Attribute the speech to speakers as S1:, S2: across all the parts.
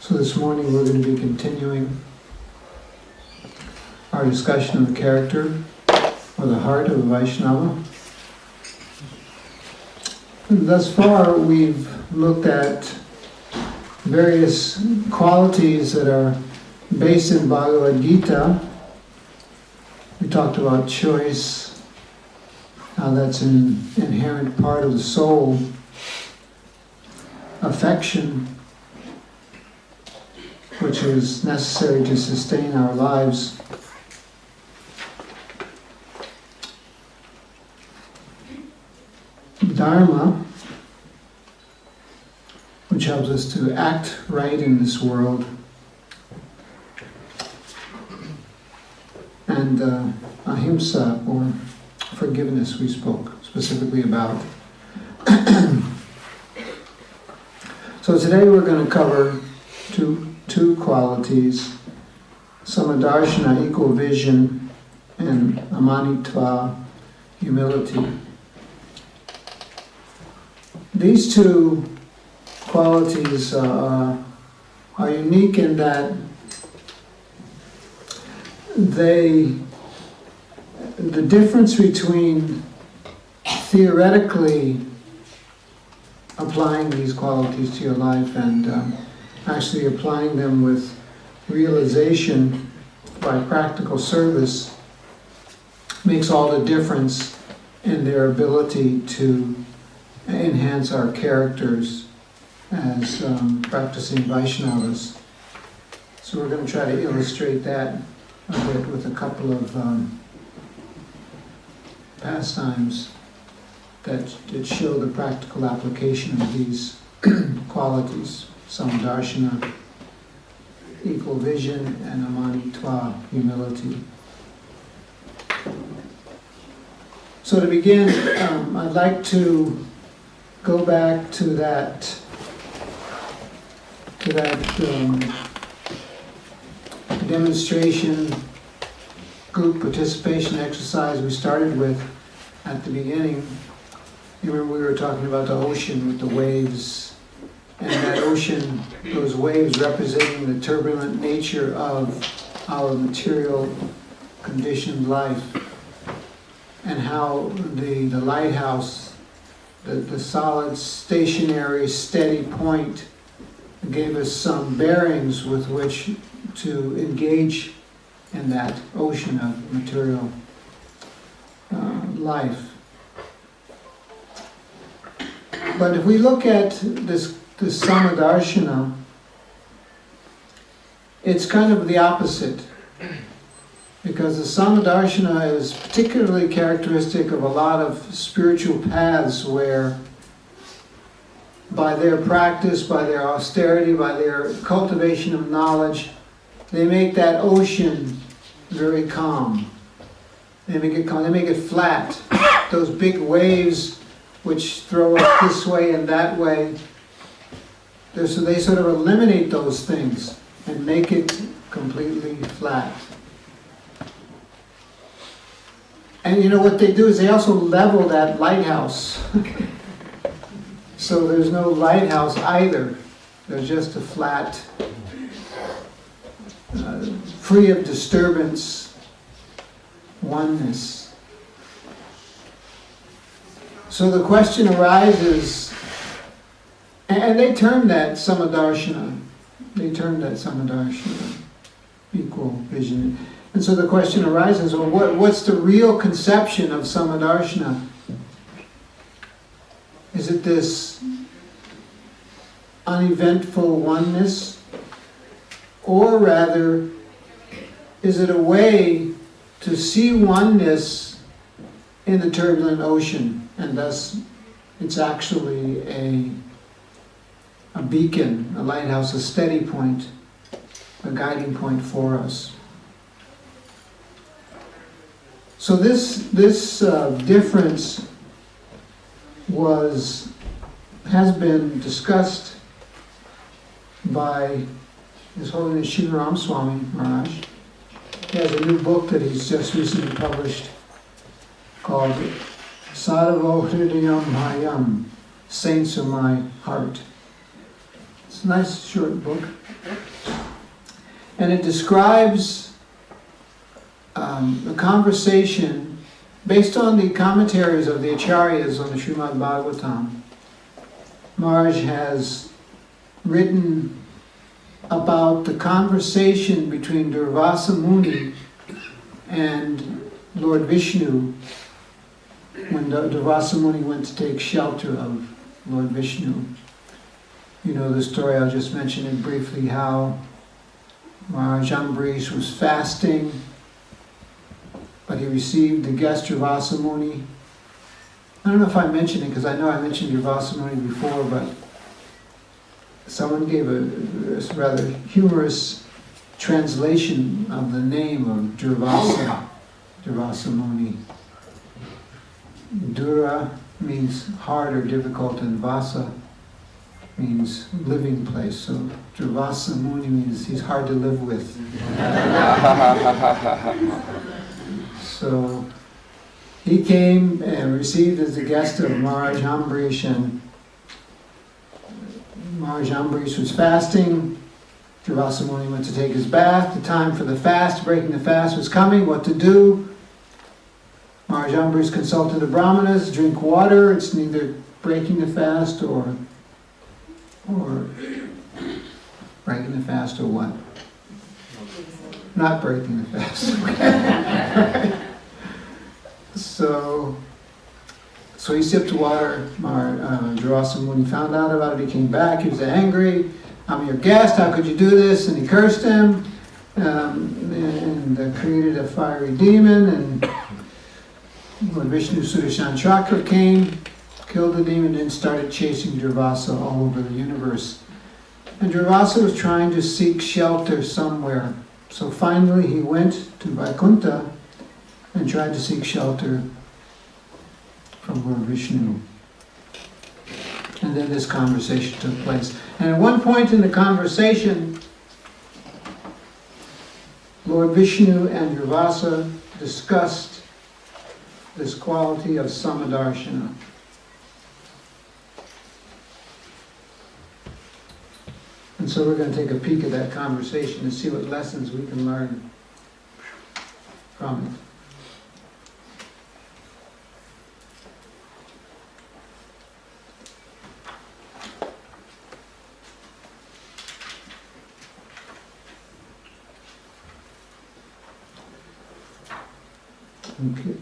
S1: So this morning we're going to be continuing our discussion of the character or the heart of a Vaishnava. And thus far we've looked at various qualities that are based in Bhagavad Gita. We talked about choice, how that's an inherent part of the soul, affection, which is necessary to sustain our lives, dharma, which helps us to act right in this world, and ahimsa, or forgiveness, we spoke specifically about. So today we're going to cover two qualities: samadarshana, equal vision, and amanitva, humility. These two qualities are unique in that the difference between theoretically applying these qualities to your life and actually applying them with realization by practical service makes all the difference in their ability to enhance our characters as practicing Vaishnavas. So we're going to try to illustrate that a bit with a couple of pastimes that show the practical application of these qualities: samadarshana, equal vision, and amanitva, humility. So to begin, I'd like to go back to that demonstration group participation exercise we started with at the beginning. You remember we were talking about the ocean with the waves, and that ocean, those waves representing the turbulent nature of our material conditioned life, and how the lighthouse, the solid, stationary, steady point, gave us some bearings with which to engage in that ocean of material life. But if we look at this samadarshana, it's kind of the opposite, because the samadarshana is particularly characteristic of a lot of spiritual paths where by their practice, by their austerity, by their cultivation of knowledge, they make that ocean very calm. They make it calm, they make it flat. Those big waves which throw us this way and that way, so they sort of eliminate those things and make it completely flat. And you know what they do is they also level that lighthouse. So there's no lighthouse either. There's just a flat, free of disturbance, oneness. So the question arises, and they termed that Samadarshana. They termed that Samadarshana, equal vision. And so the question arises, well, what's the real conception of Samadarshana? Is it this uneventful oneness? Or rather, is it a way to see oneness in the turbulent ocean? And thus, it's actually a beacon, a lighthouse, a steady point, a guiding point for us. So this difference has been discussed by His Holiness Srila Ramaswamy Maharaj. He has a new book that he's just recently published called Sadhavo Hridayam Mayam, Saints of My Heart. It's a nice short book. And it describes a conversation based on the commentaries of the Acharyas on the Srimad Bhagavatam. Maharaj has written about the conversation between Durvasa Muni and Lord Vishnu when Durvasa Muni went to take shelter of Lord Vishnu. You know the story, I'll just mention it briefly, how Maharaj Ambarish was fasting, but he received the guest Durvasa Muni. I don't know if I mentioned it, because I know I mentioned Durvasa Muni before, but someone gave a rather humorous translation of the name of Durvasa Muni. Dura means hard or difficult, and Vasa means living place. So Durvasa Muni means he's hard to live with. So he came and received as the guest of Maharaj Ambarish, and Maharaj Ambarish was fasting. Durvasa Muni went to take his bath. The time for the fast, breaking the fast, was coming. What to do? Maharaj Ambarish consulted the Brahmanas, drink water. It's neither breaking the fast or breaking the fast or what? Not breaking the fast. Okay. So he sipped water. Durvasa Muni found out about it. He came back. He was angry. I'm your guest. How could you do this? And he cursed him and created a fiery demon. And Lord Vishnu Sudarshan Chakra came, killed the demon, and started chasing Durvasa all over the universe. And Durvasa was trying to seek shelter somewhere. So finally he went to Vaikuntha and tried to seek shelter from Lord Vishnu. And then this conversation took place. And at one point in the conversation, Lord Vishnu and Durvasa discussed this quality of Samadarshana. And so we're going to take a peek at that conversation and see what lessons we can learn from it. Okay.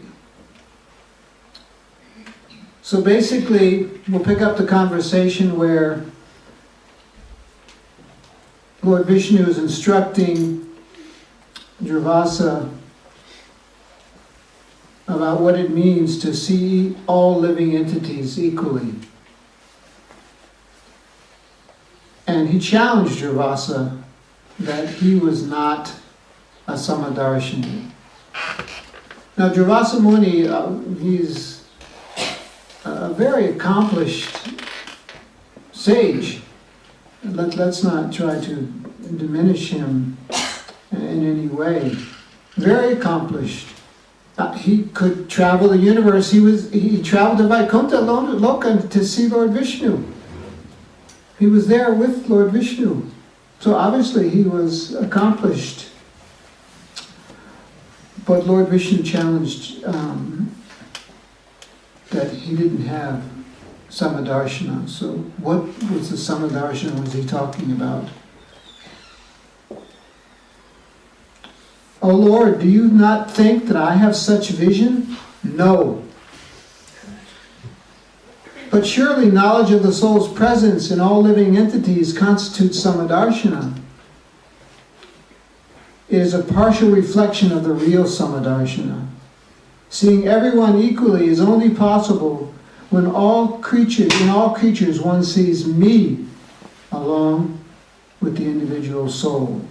S1: So basically, we'll pick up the conversation where Lord Vishnu is instructing Durvasa about what it means to see all living entities equally. And he challenged Durvasa that he was not a Samadarshini. Now Durvasa Muni, he's a very accomplished sage. Let's not try to diminish him in any way. Very accomplished. He could travel the universe. He traveled to Vaikuntha Loka to see Lord Vishnu. He was there with Lord Vishnu. So obviously he was accomplished. But Lord Vishnu challenged that he didn't have Samadarshana. So what was the Samadarshana was he talking about? O Lord, do you not think that I have such vision? No. But surely knowledge of the soul's presence in all living entities constitutes Samadarshana. It is a partial reflection of the real Samadarshana. Seeing everyone equally is only possible when in all creatures one sees me along with the individual soul.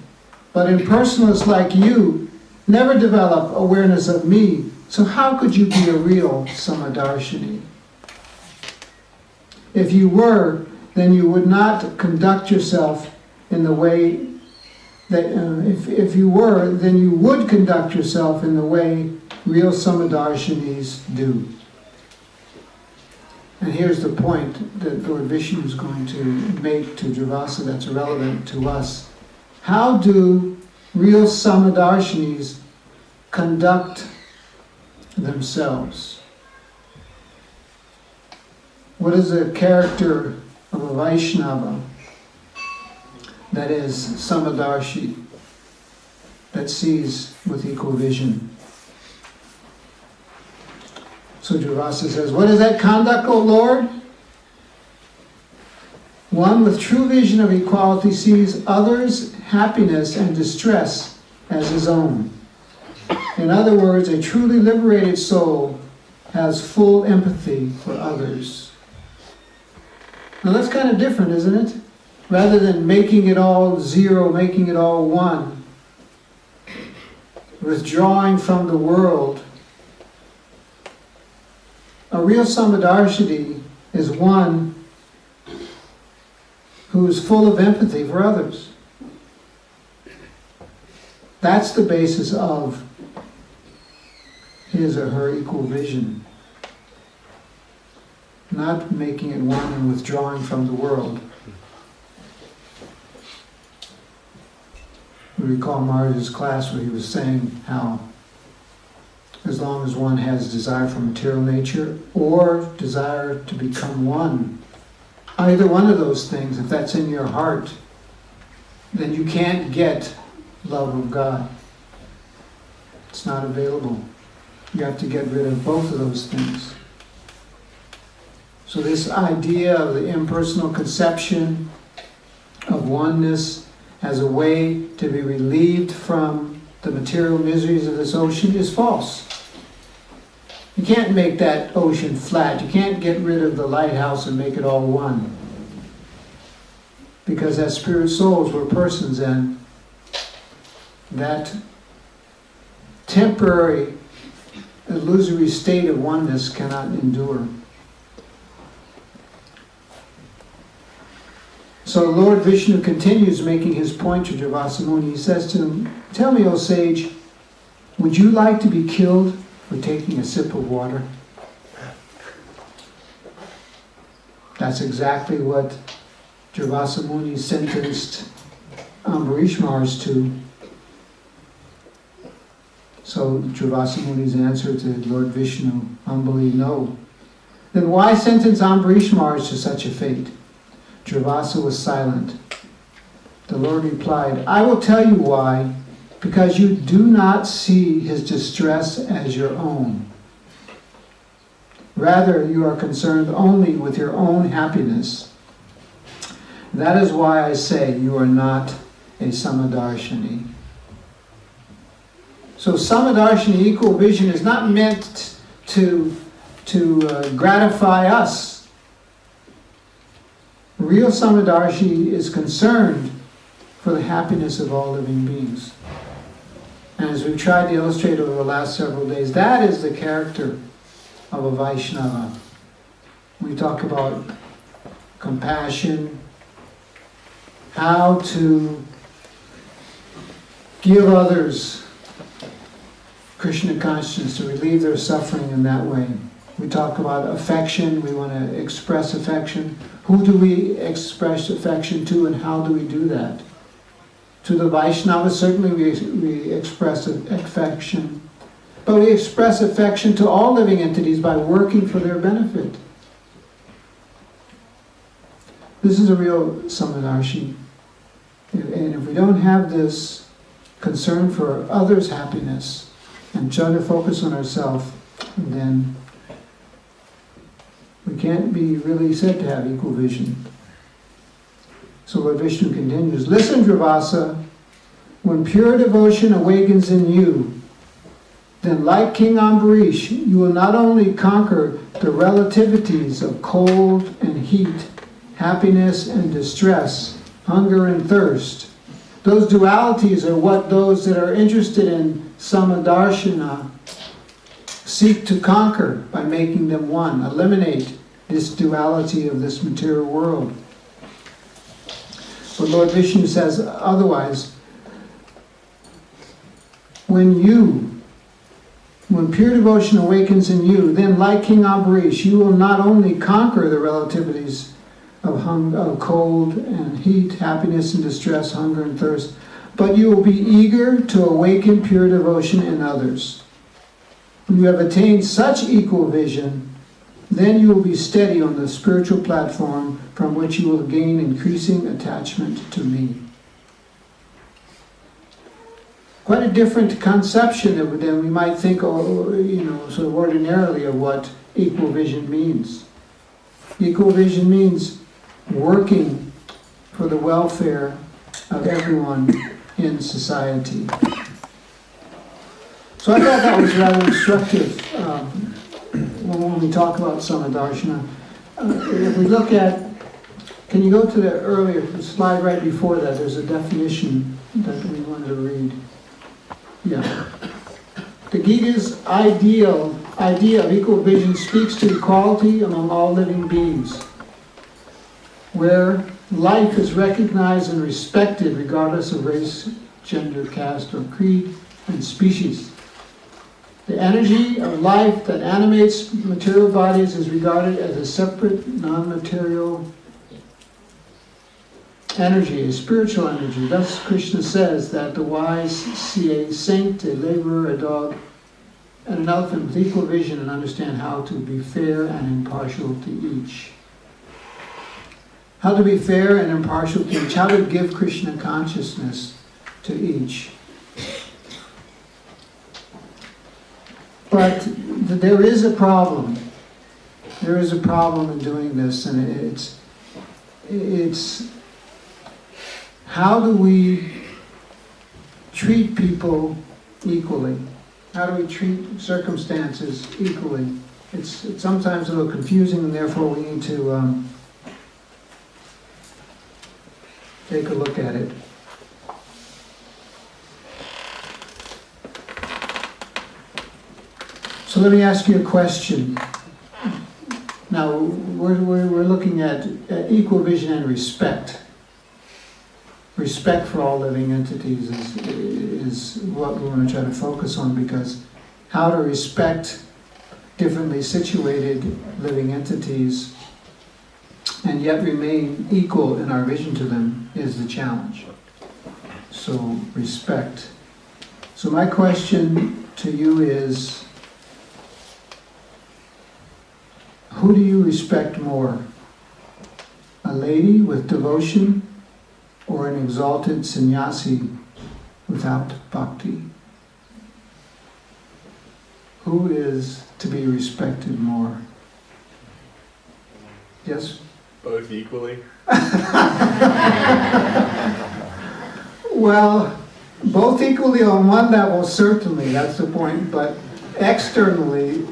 S1: But impersonalists like you never develop awareness of me, so how could you be a real Samadarshini? If you were, then you would not conduct yourself in the way that, if you were, then you would conduct yourself in the way real Samadarshinis do. And here's the point that Lord Vishnu is going to make to Durvasa that's relevant to us. How do real Samadarshinis conduct themselves? What is the character of a Vaishnava that is Samadarshi, that sees with equal vision? So Durvasa says, what is that conduct, O Lord? One with true vision of equality sees others' happiness and distress as his own. In other words, a truly liberated soul has full empathy for others. Now that's kind of different, isn't it? Rather than making it all zero, making it all one, withdrawing from the world, a real Samadarshini is one who is full of empathy for others. That's the basis of his or her equal vision. Not making it one and withdrawing from the world. We recall Maharaj's class where he was saying how as long as one has desire for material nature or desire to become one, either one of those things, if that's in your heart, then you can't get love of God. It's not available. You have to get rid of both of those things. So this idea of the impersonal conception of oneness as a way to be relieved from the material miseries of this ocean is false. You can't make that ocean flat. You can't get rid of the lighthouse and make it all one. Because as spirit souls, we're persons, and that temporary, illusory state of oneness cannot endure. So Lord Vishnu continues making his point to Durvasa Muni. He says to him, tell me, O sage, would you like to be killed for taking a sip of water? That's exactly what Durvasa Muni sentenced Ambarish Maharaj to. So Durvasa Muni's answer to Lord Vishnu, humbly, no. Then why sentence Ambarish Maharaj to such a fate? Durvasa was silent. The Lord replied, I will tell you why, because you do not see his distress as your own. Rather, you are concerned only with your own happiness. That is why I say you are not a Samadarshini. So Samadarshini, equal vision, is not meant to gratify us. Real Samadarshi is concerned for the happiness of all living beings. And as we've tried to illustrate over the last several days, that is the character of a Vaishnava. We talk about compassion, how to give others Krishna consciousness, to relieve their suffering in that way. We talk about affection, we want to express affection. Who do we express affection to, and how do we do that? To the Vaishnavas, certainly we express affection. But we express affection to all living entities by working for their benefit. This is a real Samadarshi. And if we don't have this concern for others' happiness and try to focus on ourselves, then we can't be really said to have equal vision. So Lord Vishnu continues, listen, Dravasa, when pure devotion awakens in you, then like King Ambarish, you will not only conquer the relativities of cold and heat, happiness and distress, hunger and thirst. Those dualities are what those that are interested in Samadarshana seek to conquer by making them one, eliminate this duality of this material world. But Lord Vishnu says otherwise, when pure devotion awakens in you, then like King Ambarish, you will not only conquer the relativities of cold and heat, happiness and distress, hunger and thirst, but you will be eager to awaken pure devotion in others. When you have attained such equal vision, then you will be steady on the spiritual platform from which you will gain increasing attachment to me. Quite a different conception than we might think, sort of ordinarily of what equal vision means. Equal vision means working for the welfare of everyone in society. So I thought that was rather instructive when we talk about Samadarshana. If we look at, can you go to the earlier slide right before that? There's a definition that we wanted to read. Yeah. The Gita's idea of equal vision speaks to equality among all living beings, where life is recognized and respected regardless of race, gender, caste, or creed, and species. The energy of life that animates material bodies is regarded as a separate, non-material energy, a spiritual energy. Thus Krishna says that the wise see a saint, a laborer, a dog, and an elephant with equal vision and understand how to be fair and impartial to each. How to be fair and impartial to each. How to give Krishna consciousness to each. But there is a problem. There is a problem in doing this, and it's how do we treat people equally? How do we treat circumstances equally? It's sometimes a little confusing, and therefore we need to take a look at it. So let me ask you a question. Now, we're looking at equal vision and respect. Respect for all living entities is what we want to try to focus on, because how to respect differently situated living entities and yet remain equal in our vision to them is the challenge. So, respect. So my question to you is, who do you respect more? A lady with devotion or an exalted sannyasi without bhakti? Who is to be respected more? Yes?
S2: Both equally?
S1: Well, both equally on one level, certainly, that's the point, but externally,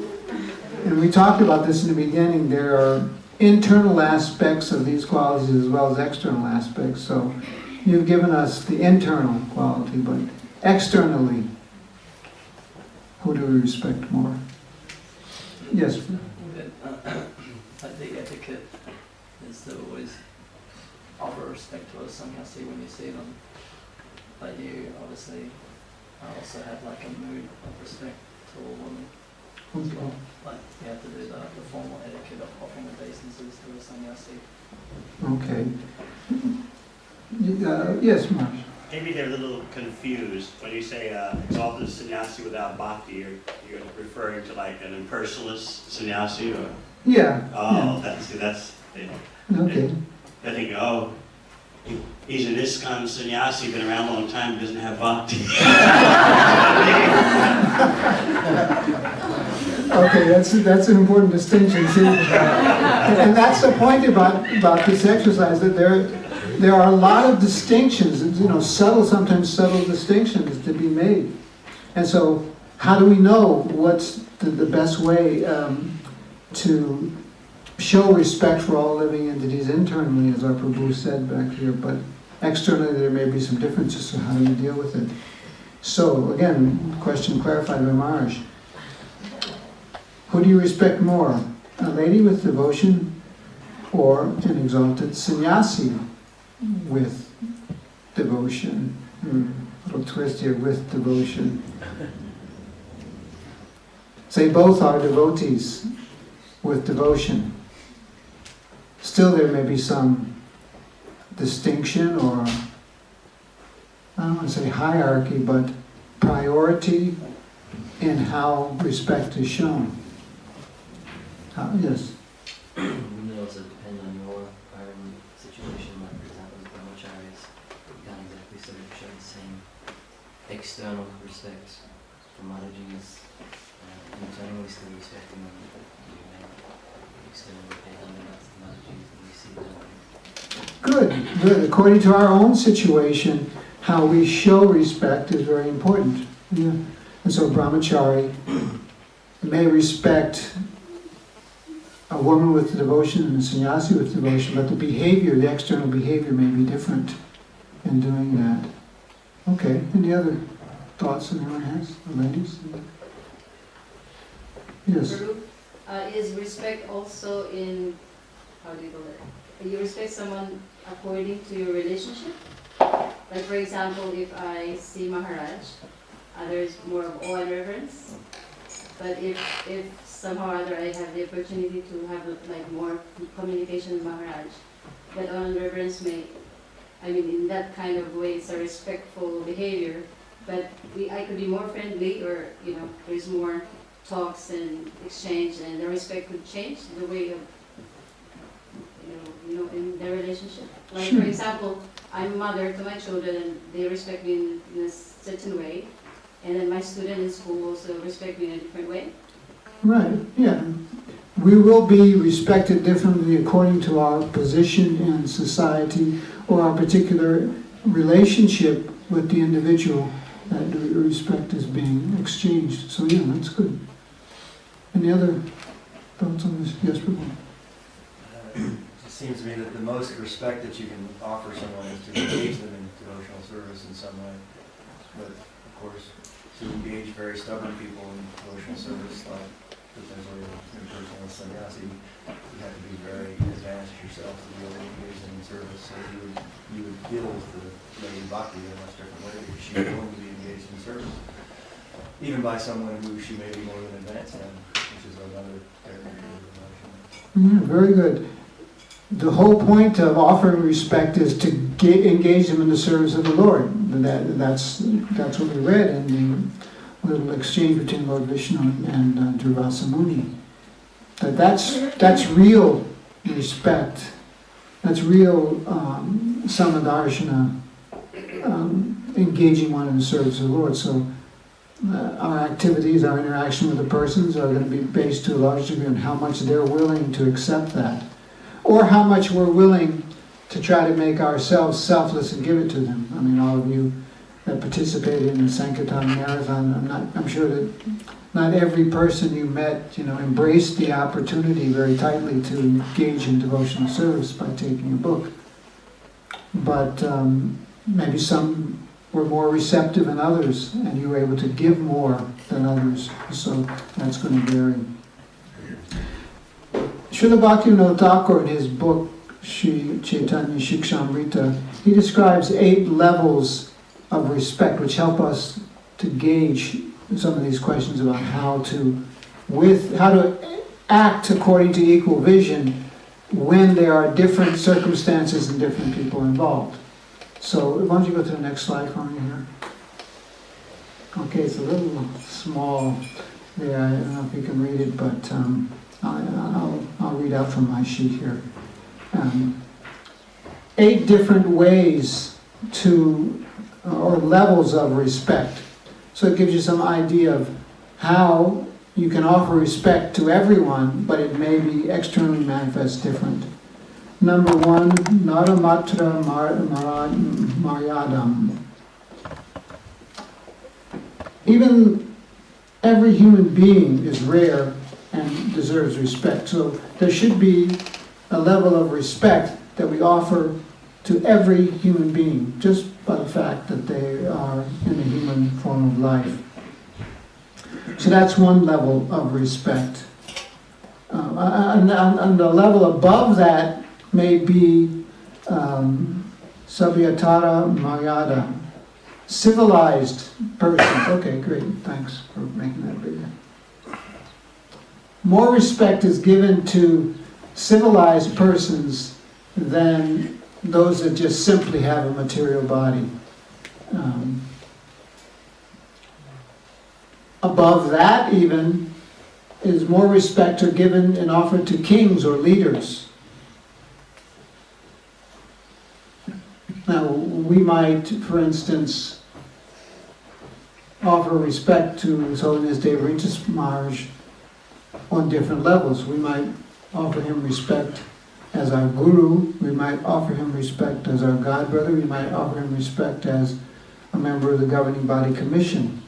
S1: and we talked about this in the beginning, there are internal aspects of these qualities as well as external aspects. So you've given us the internal quality, but externally, who do we respect more? Yes?
S3: Like the etiquette is to always offer respect to a sannyasi when you see them. Like you obviously I also had like a mood of respect to a woman.
S1: Okay.
S3: Like you have to do the formal etiquette of offering obeisances to a sannyasi.
S1: Okay. Yes, Marsh.
S2: Maybe they're a little confused when you say exalted sannyasi without bhakti. You're referring to like an impersonalist sannyasi, or
S1: Yeah.
S2: oh, that's
S1: Yeah. Okay.
S2: I think he's an ISKCON sannyasi, been around a long time, doesn't have bhakti.
S1: Okay, that's an important distinction too. And that's the point about this exercise, that there are a lot of distinctions, sometimes subtle distinctions to be made. And so, how do we know what's the best way to show respect for all living entities internally, as our Prabhu said back here, but externally there may be some differences, so how do we deal with it? So, again, question clarified by Maharaj. Who do you respect more? A lady with devotion or an exalted sannyasi with devotion? A little twist here, with devotion. Say both are devotees with devotion. Still there may be some distinction, or I don't want to say hierarchy, but priority in how respect is shown. Yes?
S4: It may also depend on your own situation, like for example with brahmacharis, you can't exactly sort of show the same external respect for Mataji's, internally still respecting them, but you may externally pay hundreds to Mataji's and we see them.
S1: Good, good. According to our own situation, how we show respect is very important. Yeah. And so brahmachari may respect a woman with devotion and a sannyasi with devotion, but the behavior, the external behavior may be different in doing that. Okay, any other thoughts anyone has? The ladies? Yes.
S5: Is respect also in, how do you call it? You respect someone according to your relationship? Like for example, if I see Maharaj, there's more of awe and reverence. But if somehow or other I have the opportunity to have like more communication with Maharaj, that awe and reverence in that kind of way it's a respectful behavior, but I could be more friendly, or there's more talks and exchange, and the respect could change the way of in their relationship. Like for example, I'm a mother to my children and they respect me in a certain way, and then my student in school also respect me in a different way.
S1: Right, yeah. We will be respected differently according to our position in society or our particular relationship with the individual that respect is being exchanged. So yeah, that's good. Any other thoughts on this? Yes, Prabhu?
S6: It seems to me that the most respect that you can offer someone is to engage them in devotional service in some way. But of course, to engage very stubborn people in devotional service, like potentially an impersonal sannyasi, you have to be very advanced yourself to be able to engage them in service. So you would deal with the lady bhakti in a much different way, because she's going to be engaged in service, even by someone who she may be more than advanced in, which is another area of devotion.
S1: Yeah, very good. The whole point of offering respect is to engage them in the service of the Lord. That's what we read in the little exchange between Lord Vishnu and Durvasa Muni. That's real respect. That's real samadarshana, engaging one in the service of the Lord. So our activities, our interaction with the persons are going to be based to a large degree on how much they're willing to accept that, or how much we're willing to try to make ourselves selfless and give it to them. I mean, all of you that participated in the Sankirtan Marathon, I'm sure that not every person you met, embraced the opportunity very tightly to engage in devotional service by taking a book. But maybe some were more receptive than others, and you were able to give more than others. So that's going to vary. Srila Bhaktivinoda Thakur, in his book Sri Chaitanya Shikshamrita, he describes 8 levels of respect which help us to gauge some of these questions about how to act according to equal vision when there are different circumstances and different people involved. So why don't you go to the next slide for me here? Okay, it's a little small there. I don't know if you can read it, but I'll read out from my sheet here. 8 different ways or levels of respect. So it gives you some idea of how you can offer respect to everyone, but it may be externally manifest different. Number 1, Naramatra Maryadam. Even every human being is rare and deserves respect. So there should be a level of respect that we offer to every human being, just by the fact that they are in a human form of life. So that's one level of respect. And the level above that may be Sabhyatara Maryada, civilized persons. Okay, great, thanks for making that bigger. More respect is given to civilized persons than those that just simply have a material body. Above that even is more respect are given and offered to kings or leaders. Now, we might, for instance, offer respect to His Holiness Devaritas Maharaj on different levels. We might offer him respect as our guru, we might offer him respect as our godbrother, we might offer him respect as a member of the governing body commission.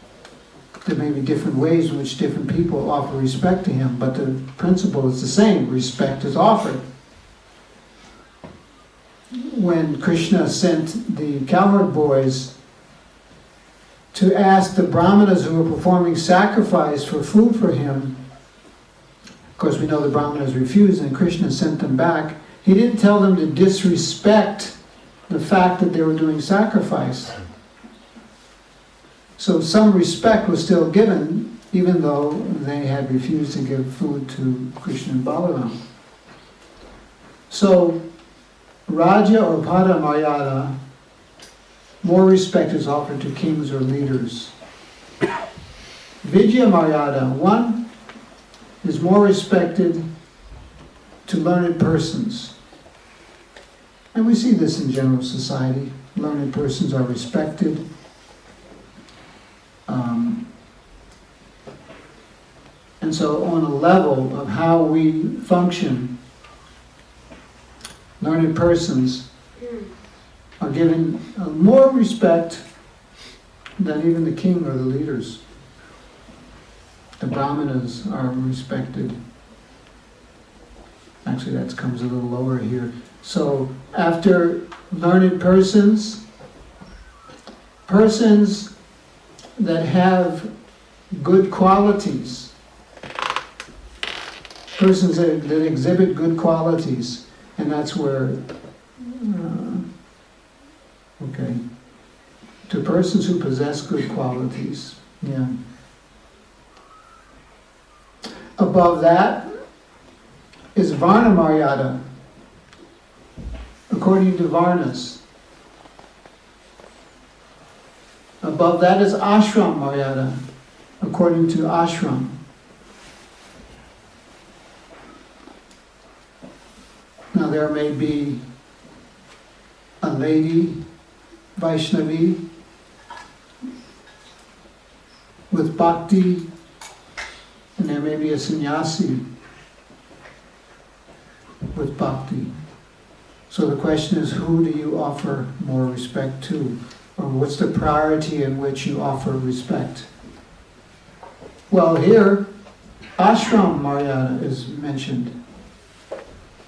S1: There may be different ways in which different people offer respect to him, but the principle is the same. Respect is offered. When Krishna sent the cowherd boys to ask the brahmanas who were performing sacrifice for food for him, of course we know the brahmanas refused and Krishna sent them back, he didn't tell them to disrespect the fact that they were doing sacrifice. So some respect was still given, even though they had refused to give food to Krishna and Balaram. So, Raja or Pada Maryada, more respect is offered to kings or leaders. Vidya Maryada, one is more respected to learned persons. And we see this in general society. Learned persons are respected. And so on a level of how we function, learned persons are given more respect than even the king or the leaders. The brahmanas are respected. Actually, that comes a little lower here. So after learned persons, persons that have good qualities, persons that exhibit good qualities, and that's where, okay, to persons who possess good qualities, yeah. Above that is Varna Maryada, according to Varnas. Above that is Ashram Maryada, according to Ashram. Now there may be a lady, Vaishnavi, with bhakti, and there may be a sannyasi with bhakti. So the question is, who do you offer more respect to? Or what's the priority in which you offer respect? Well, here, ashram Maryada is mentioned.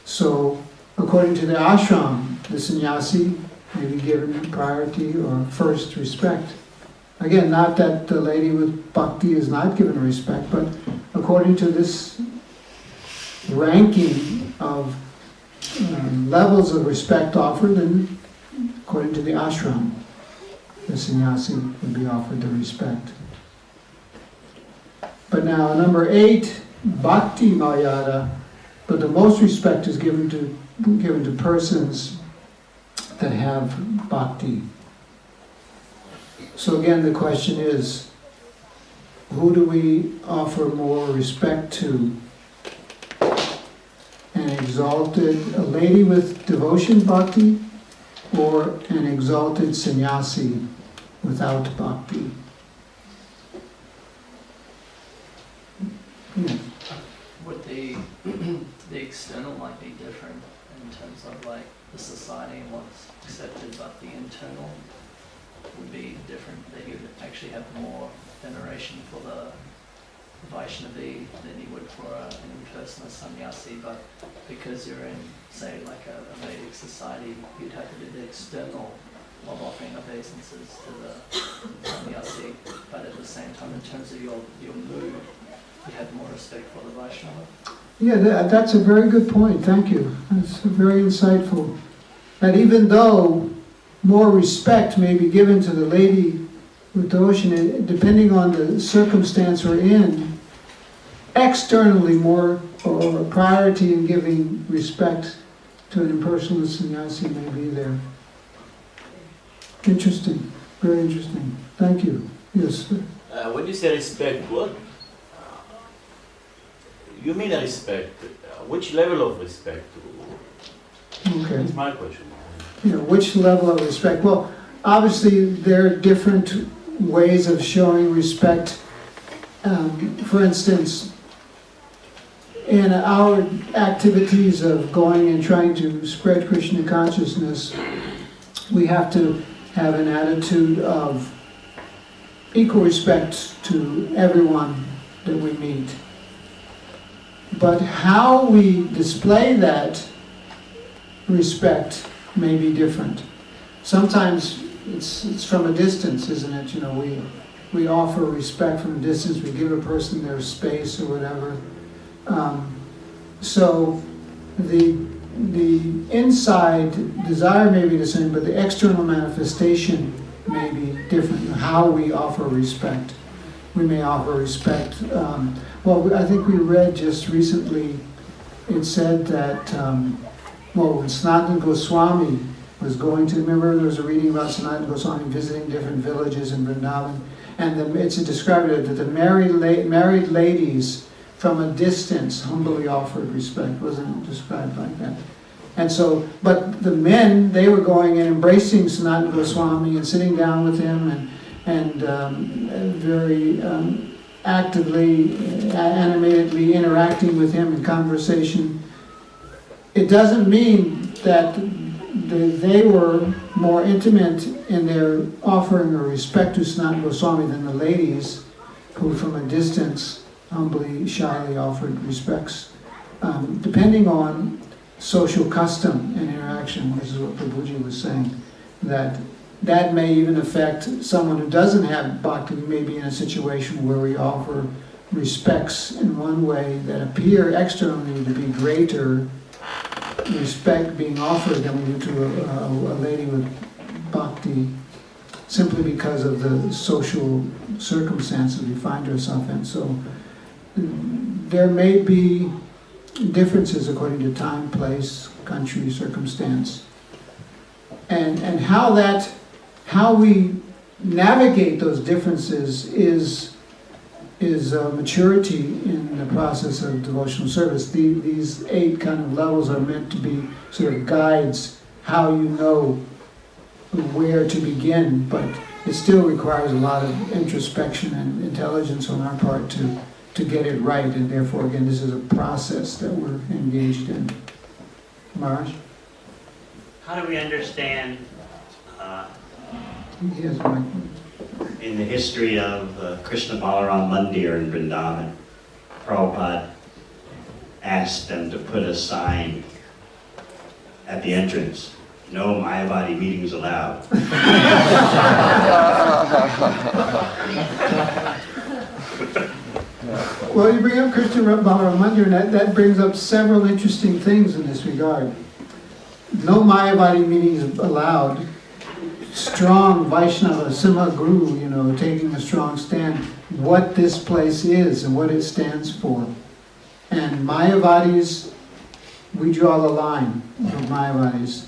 S1: So, according to the ashram, the sannyasi may be given priority or first respect. Again, not that the lady with bhakti is not given respect, but according to this ranking of levels of respect offered, and according to the ashram. the sannyasi would be offered the respect. But now, number 8, bhakti maryada, but the most respect is given to persons that have bhakti. So again, the question is, who do we offer more respect to? An exalted, a lady with devotion bhakti, or an exalted sannyasi without bhakti? Yeah.
S3: Would the external might be different in terms of like the society and what's accepted, but the internal would be different, that you would actually have more veneration for the Vaishnavi than you would for an impersonal sannyasi, but because you're in, say, like a Vedic society, you'd have to do the external of offering obeisances to the sannyasi, but at the same time, in terms of your mood, you have more respect for the Vaishnava.
S1: Yeah, that's a very good point, thank you. That's very insightful. That even though more respect may be given to the lady with devotion, depending on the circumstance we're in, externally more or priority in giving respect to an impersonal sannyasi may be there. Interesting, very interesting. Thank you. Yes, sir.
S7: When you say respect, what you mean respect? Which level of respect?
S1: Okay.
S7: That's my question.
S1: Which level of respect? Well, obviously there are different ways of showing respect. For instance, in our activities of going and trying to spread Krishna consciousness, we have to have an attitude of equal respect to everyone that we meet. But how we display that respect may be different. Sometimes it's from a distance, isn't it? We offer respect from a distance, we give a person their space or whatever. So the inside desire may be the same, but the external manifestation may be different. How we offer respect. We may offer respect. I think we read just recently, it said that, when Sanatana Goswami was going to, remember there was a reading about Sanatana Goswami visiting different villages in Vrindavan, and it's described that the married ladies from a distance humbly offered respect. Wasn't described like that. And so, but the men, they were going and embracing Sanatana Goswami and sitting down with him and very actively, animatedly interacting with him in conversation. It doesn't mean that they were more intimate in their offering of respect to Sanatana Goswami than the ladies who from a distance humbly, shyly offered respects. Depending on social custom and interaction, this is what Prabhuji was saying, that may even affect someone who doesn't have bhakti. We may be in a situation where we offer respects in one way that appear externally to be greater respect being offered than we do to a lady with bhakti, simply because of the social circumstances we find ourselves in. So there may be differences according to time, place, country, circumstance. And how we navigate those differences is maturity in the process of devotional service. These 8 kind of levels are meant to be sort of guides, how you know where to begin, but it still requires a lot of introspection and intelligence on our part to get it right, and therefore, again, this is a process that we're engaged in. Maharaj?
S2: How do we understand
S1: Yes, Mike.
S2: in the history of Krishna Balaram Mandir in Vrindavan, Prabhupada asked them to put a sign at the entrance, "No Mayavadi meetings allowed."
S1: Well, you bring up Krishna Balaram Mandir, and that brings up several interesting things in this regard. No Mayavadi meetings allowed strong Vaishnava, Sima Guru, taking a strong stand, what this place is and what it stands for. And Mayavadis, we draw the line of Mayavadis.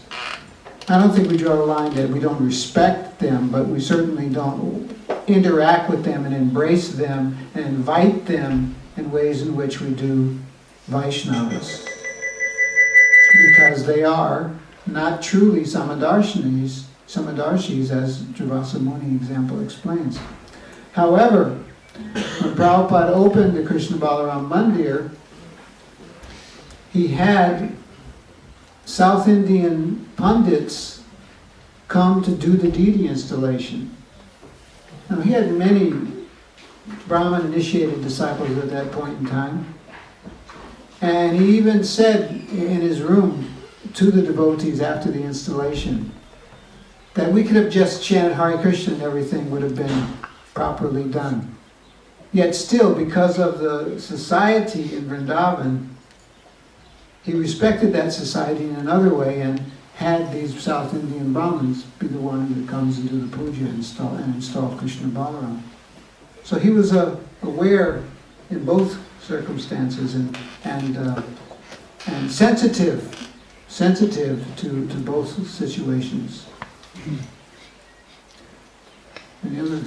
S1: I don't think we draw the line that we don't respect them, but we certainly don't interact with them and embrace them and invite them in ways in which we do Vaishnavas. Because they are not truly Samadarshis, as Javasa Muni example explains. However, when Prabhupada opened the Krishna Balaram Mandir, he had South Indian pundits come to do the deity installation. Now, he had many Brahmin initiated disciples at that point in time. And he even said in his room to the devotees after the installation that we could have just chanted Hare Krishna and everything would have been properly done. Yet still, because of the society in Vrindavan, he respected that society in another way and had these South Indian Brahmins be the one that comes and do the puja and install Krishna Balaram. So he was aware in both circumstances and sensitive to both situations. Any other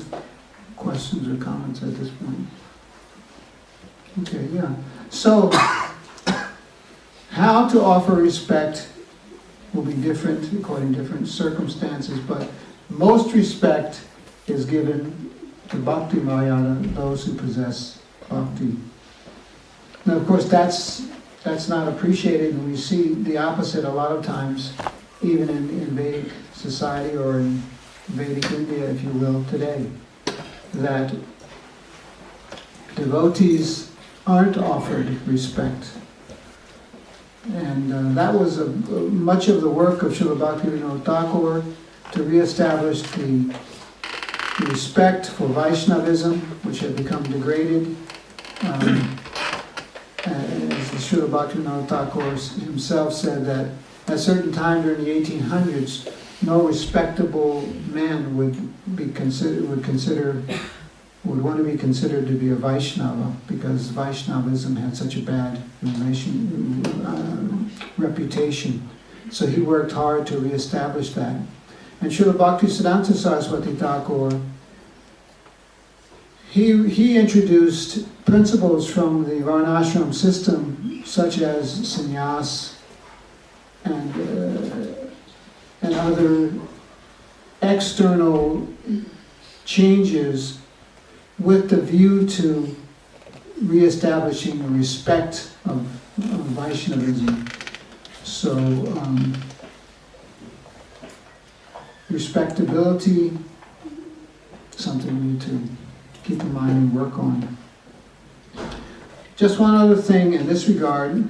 S1: questions or comments at this point? Okay, yeah. So, how to offer respect will be different according to different circumstances, but most respect is given to Bhakti Mayana, those who possess Bhakti. Now, of course, that's not appreciated, and we see the opposite a lot of times, even in Vedic society or in Vedic India, if you will, today, that devotees aren't offered respect. And that was much of the work of Srila Bhaktivinoda Thakur to reestablish the respect for Vaishnavism, which had become degraded. As Srila Bhaktivinoda Thakur himself said, that at a certain time during the 1800s, no respectable man would want to be considered to be a Vaishnava, because Vaishnavism had such a bad reputation. So he worked hard to reestablish that. And Srila Bhaktisiddhanta Saraswati Thakur, he introduced principles from the Varnashram system, such as sannyas and other external changes with the view to reestablishing the respect of Vaishnavism. So, respectability, something we need to keep in mind and work on. Just one other thing in this regard,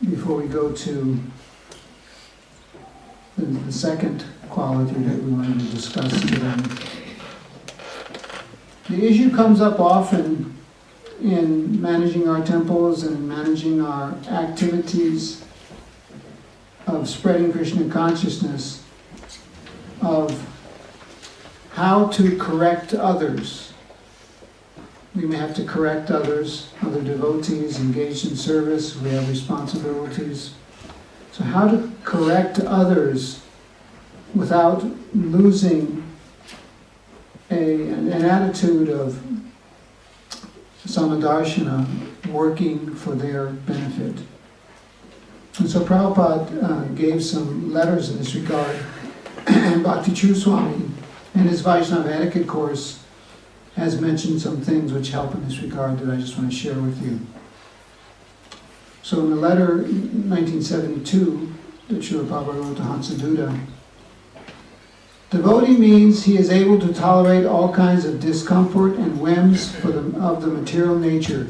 S1: before we go to the second quality that we wanted to discuss today. The issue comes up often in managing our temples and managing our activities of spreading Krishna consciousness, of how to correct others. We may have to correct others, other devotees engaged in service. We have responsibilities. So how to correct others without losing an attitude of samadarshana, working for their benefit. And so Prabhupada gave some letters in this regard, and Bhakti True Swami, in his Vaishnava etiquette course, has mentioned some things which help in this regard that I just want to share with you. So in the letter 1972 that Srila Prabhupada wrote to Hansaduta, devotee means he is able to tolerate all kinds of discomfort and whims of the material nature.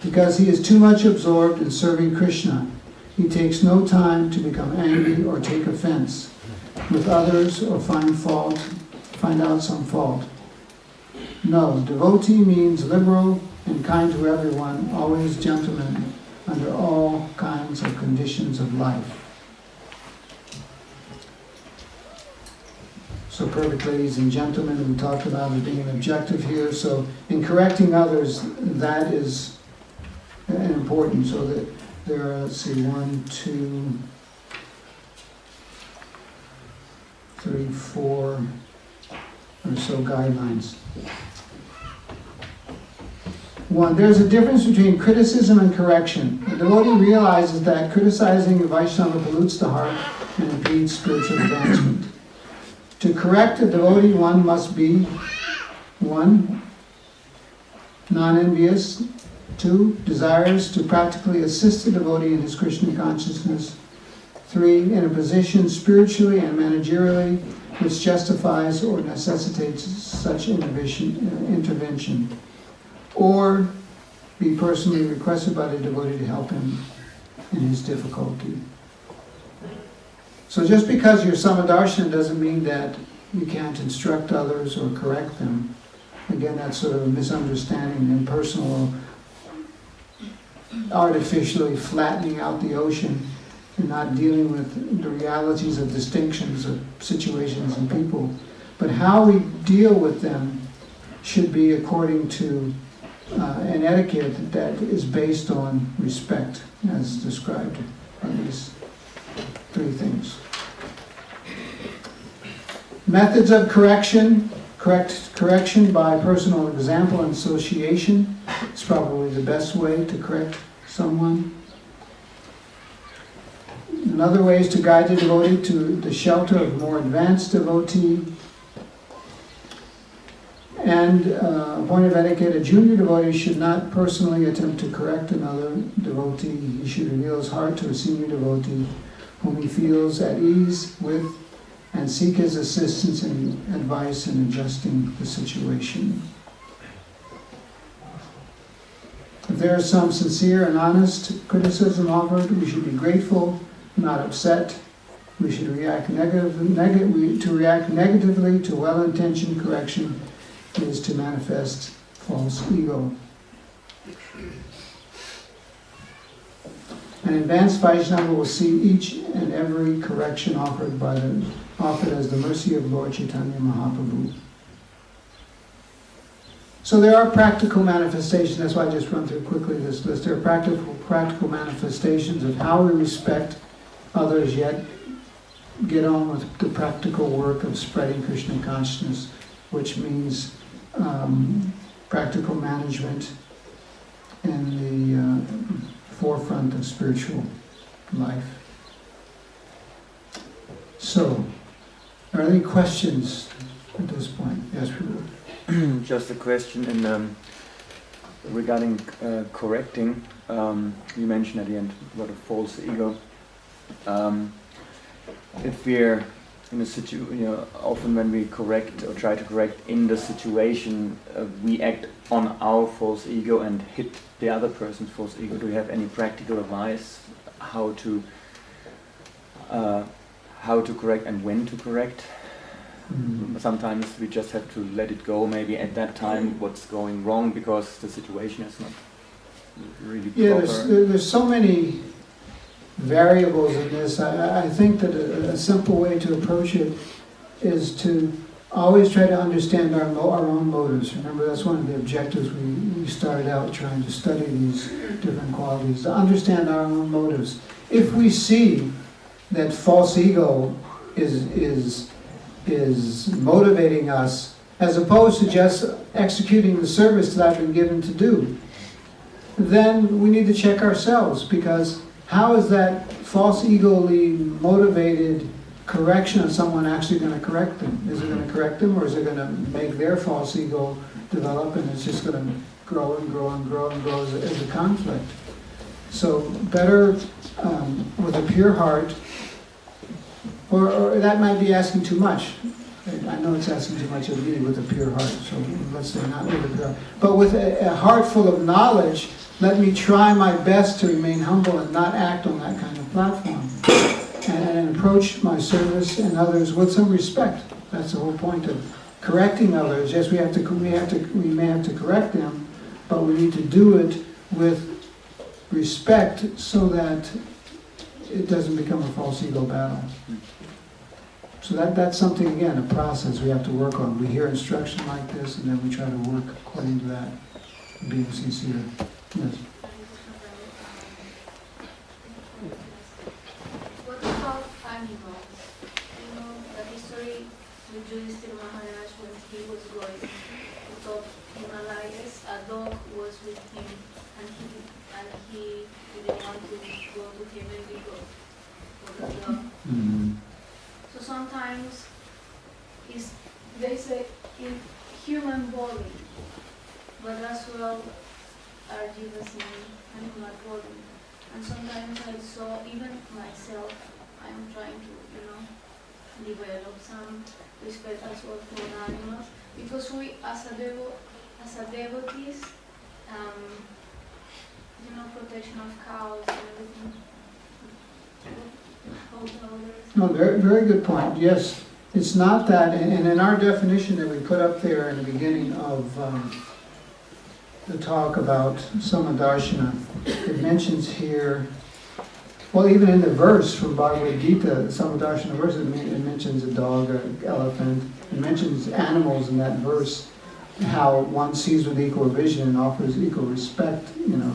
S1: Because he is too much absorbed in serving Krishna, he takes no time to become angry or take offense with others or find out some fault. No, devotee means liberal and kind to everyone, always gentleman under all kinds of conditions of life. So perfect ladies and gentlemen, we talked about as being an objective here. So in correcting others, that is important. So that there are, let's see, 1, 2, 3, 4 or so guidelines. 1, there's a difference between criticism and correction. The devotee realizes that criticizing a Vaishnava pollutes the heart and impedes spiritual advancement. To correct a devotee, one must be 1, non-envious, 2, desirous to practically assist the devotee in his Krishna consciousness, 3, in a position spiritually and managerially which justifies or necessitates such intervention, or be personally requested by the devotee to help him in his difficulty. So just because you're Samadarshana doesn't mean that you can't instruct others or correct them. Again, that's sort of a misunderstanding, impersonal, artificially flattening out the ocean and not dealing with the realities of distinctions of situations and people. But how we deal with them should be according to an etiquette that is based on respect, as described in these 3 things. Methods of correction. Correction by personal example and association is probably the best way to correct someone. Another way is to guide the devotee to the shelter of a more advanced devotee. And a point of etiquette, a junior devotee should not personally attempt to correct another devotee. He should reveal his heart to a senior devotee whom he feels at ease with and seek his assistance and advice in adjusting the situation. If there is some sincere and honest criticism offered, we should be grateful, not upset. We should react negatively to well-intentioned correction is to manifest false ego. An advanced Vaishnava will see each and every correction offered as the mercy of Lord Chaitanya Mahaprabhu. So there are practical manifestations. That's why I just run through quickly this list. There are practical manifestations of how we respect others, yet get on with the practical work of spreading Krishna consciousness, which means practical management in the forefront of spiritual life. So, are there any questions at this point? Yes, Prabhu.
S8: Just a question regarding correcting. You mentioned at the end about a false ego. If we're in a situation, often when we correct or try to correct in the situation, we act on our false ego and hit the other person's false ego. Do you have any practical advice how to correct and when to correct? Sometimes we just have to let it go, maybe at that time what's going wrong because the situation is not really proper.
S1: Yeah, there's so many variables in this. I think that a simple way to approach it is to always try to understand our own motives. Remember, that's one of the objectives we started out trying to study these different qualities, to understand our own motives. If we see that false ego is motivating us, as opposed to just executing the service that I've been given to do, then we need to check ourselves, because how is that false ego-ly motivated correction of someone actually going to correct them? Is it going to correct them, or is it going to make their false ego develop, and it's just going to grow and grow and grow and grow as a conflict? So better with a pure heart, or that might be asking too much. I know it's asking too much of me with a pure heart, so let's say not with a pure heart. But with a heart full of knowledge, let me try my best to remain humble and not act on that kind of platform. And approach my service and others with some respect. That's the whole point of correcting others. Yes, we may have to correct them, but we need to do it with respect so that it doesn't become a false ego battle. So that's something, again, a process we have to work on. We hear instruction like this, and then we try to work according to that, being sincere. Yes.
S9: What about animals? You know, the history with Yudhishthira Maharaj when he was going to top Himalayas, a dog was with him, and he didn't want to go to heaven because of the dog.
S1: Mhm.
S9: So sometimes there's a in human body, but as well are given in animal body. And sometimes I saw even myself, I am trying to, develop some respect as well for animals, because we as a devotees, protection of cows and everything.
S1: No, very, very good point. Yes, it's not that, and in our definition that we put up there in the beginning of the talk about Samadarshana, it mentions here, well, even in the verse from Bhagavad Gita, the Samadarshana verse, it mentions a dog, an elephant, it mentions animals in that verse, how one sees with equal vision and offers equal respect,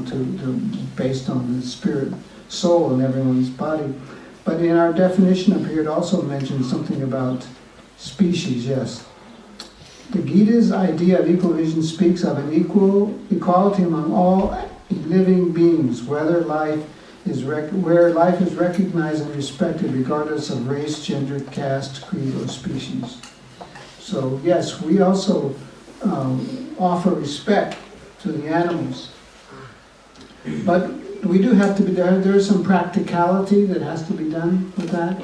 S1: to based on the spirit, soul in everyone's body. But in our definition up here, it also mentions something about species, yes. The Gita's idea of equal vision speaks of an equality among all living beings, where life is recognized and respected regardless of race, gender, caste, creed, or species. So yes, we also offer respect to the animals. But we do have to be there is some practicality that has to be done with that.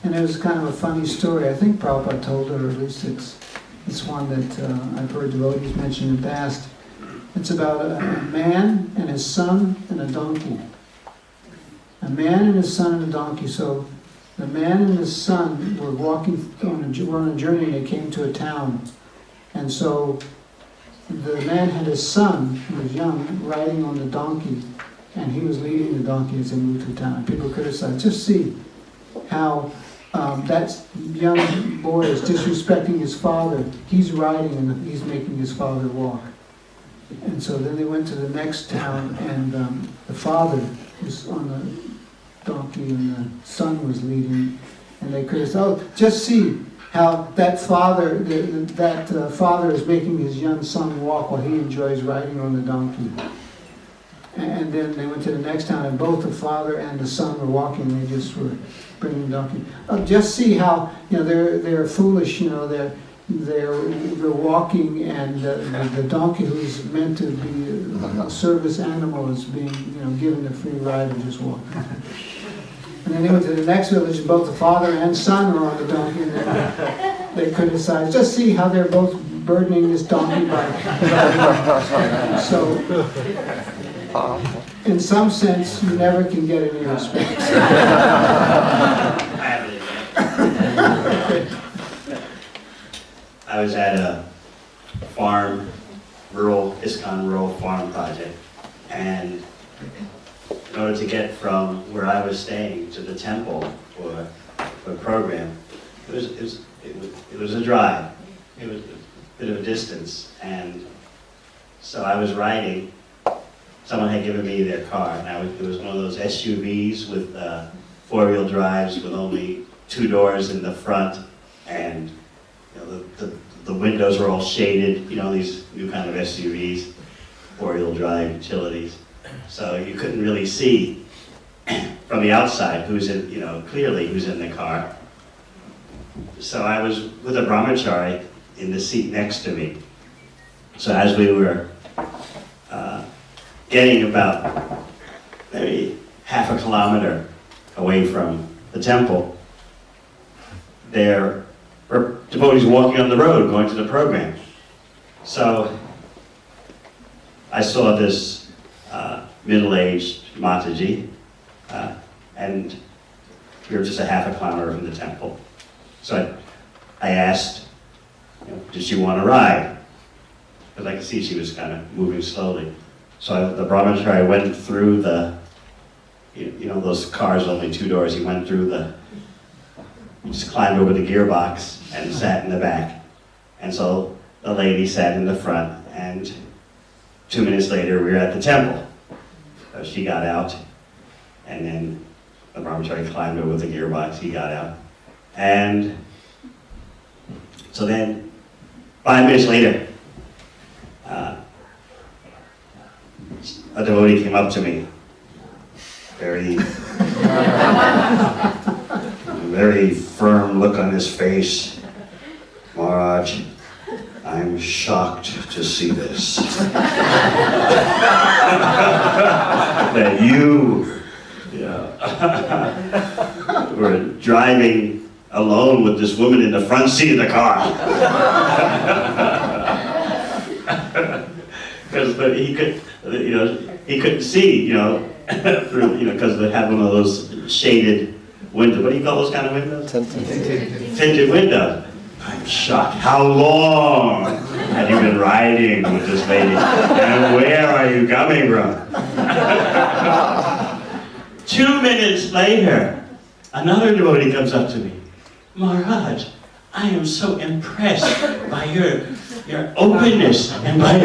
S1: And it was kind of a funny story. I think Prabhupada told it, or at least it's one that I've heard devotees mention in the past. It's about a man and his son and a donkey. A man and his son and a donkey. So the man and his son were walking on a journey, and they came to a town. And so the man had his son, who was young, riding on the donkey, and he was leading the donkey as they moved through town. People criticized. Just see how that young boy is disrespecting his father. He's riding and he's making his father walk. And so then they went to the next town, and the father was on the donkey and the son was leading. And they criticized, oh, just see how that father father is making his young son walk while he enjoys riding on the donkey. And then they went to the next town, and both the father and the son were walking. They just were bringing the donkey. Just see how they're foolish. They're walking, and the donkey, who's meant to be a service animal, is being given a free ride and just walking. And then they went to the next village, and both the father and son were on the donkey, and they criticized. Just see how they're both burdening this donkey by so. In some sense, you never can get any respect.
S2: I was at a ISKCON rural farm project, and in order to get from where I was staying to the temple for a program, it was a drive. It was a bit of a distance, and so I was riding. Someone had given me their car, and it was one of those SUVs with four-wheel drives with only two doors in the front, and the windows were all shaded. These new kind of SUVs, four-wheel drive utilities. So you couldn't really see from the outside clearly who's in the car. So I was with a brahmachari in the seat next to me. So as we were getting about maybe half a kilometer away from the temple, there were devotees walking on the road going to the program. So I saw this middle-aged Mataji, and we were just a half a kilometer from the temple. So I asked, did she want to ride? Because I could see she was kind of moving slowly. So the brahmachari went through those cars, only two doors, he went through he just climbed over the gearbox and sat in the back. And so the lady sat in the front, and 2 minutes later we were at the temple. So she got out, and then the brahmachari climbed over the gearbox, he got out. And so then 5 minutes later, a devotee came up to me, very firm look on his face. Maharaj, I'm shocked to see this. That you were driving alone with this woman in the front seat of the car. Because he could, he couldn't see, through, because they have one of those shaded windows. What do you call those kind of windows? Tinted windows. I'm shocked. How long have you been riding with this lady? And where are you coming from? 2 minutes later, another devotee comes up to me. Maharaj, I am so impressed by your openness and by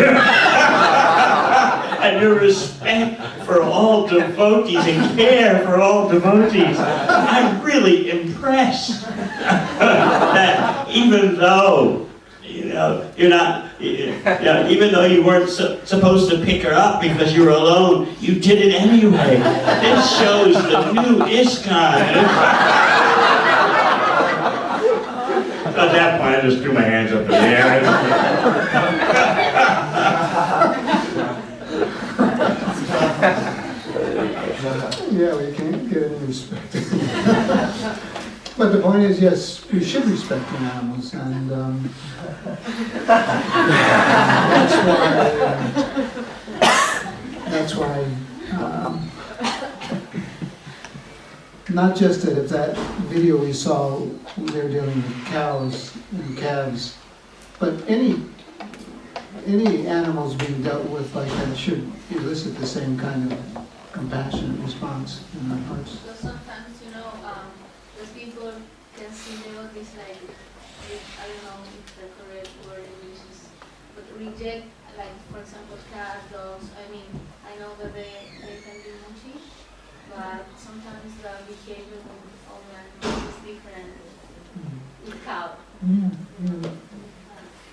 S2: your respect for all devotees and care for all devotees. I'm really impressed that even though you're not, even though you weren't supposed to pick her up because you were alone, you did it anyway. This shows the new ISKCON. At that point, I just threw my hands up in the air.
S1: Yeah, we can't get any respect. But the point is, yes, we should respect the animals, and that's why not just that if that video we saw, they're dealing with cows and calves, but any animals being dealt with like that should elicit the same kind of compassionate response in our hearts.
S9: So sometimes, those people can see devotees like, I don't know if the correct word in English is, but reject, like, for example, cats, dogs. I mean, I know that they can be mushy, but sometimes the behavior with all the animals is different with cow.
S1: Yeah.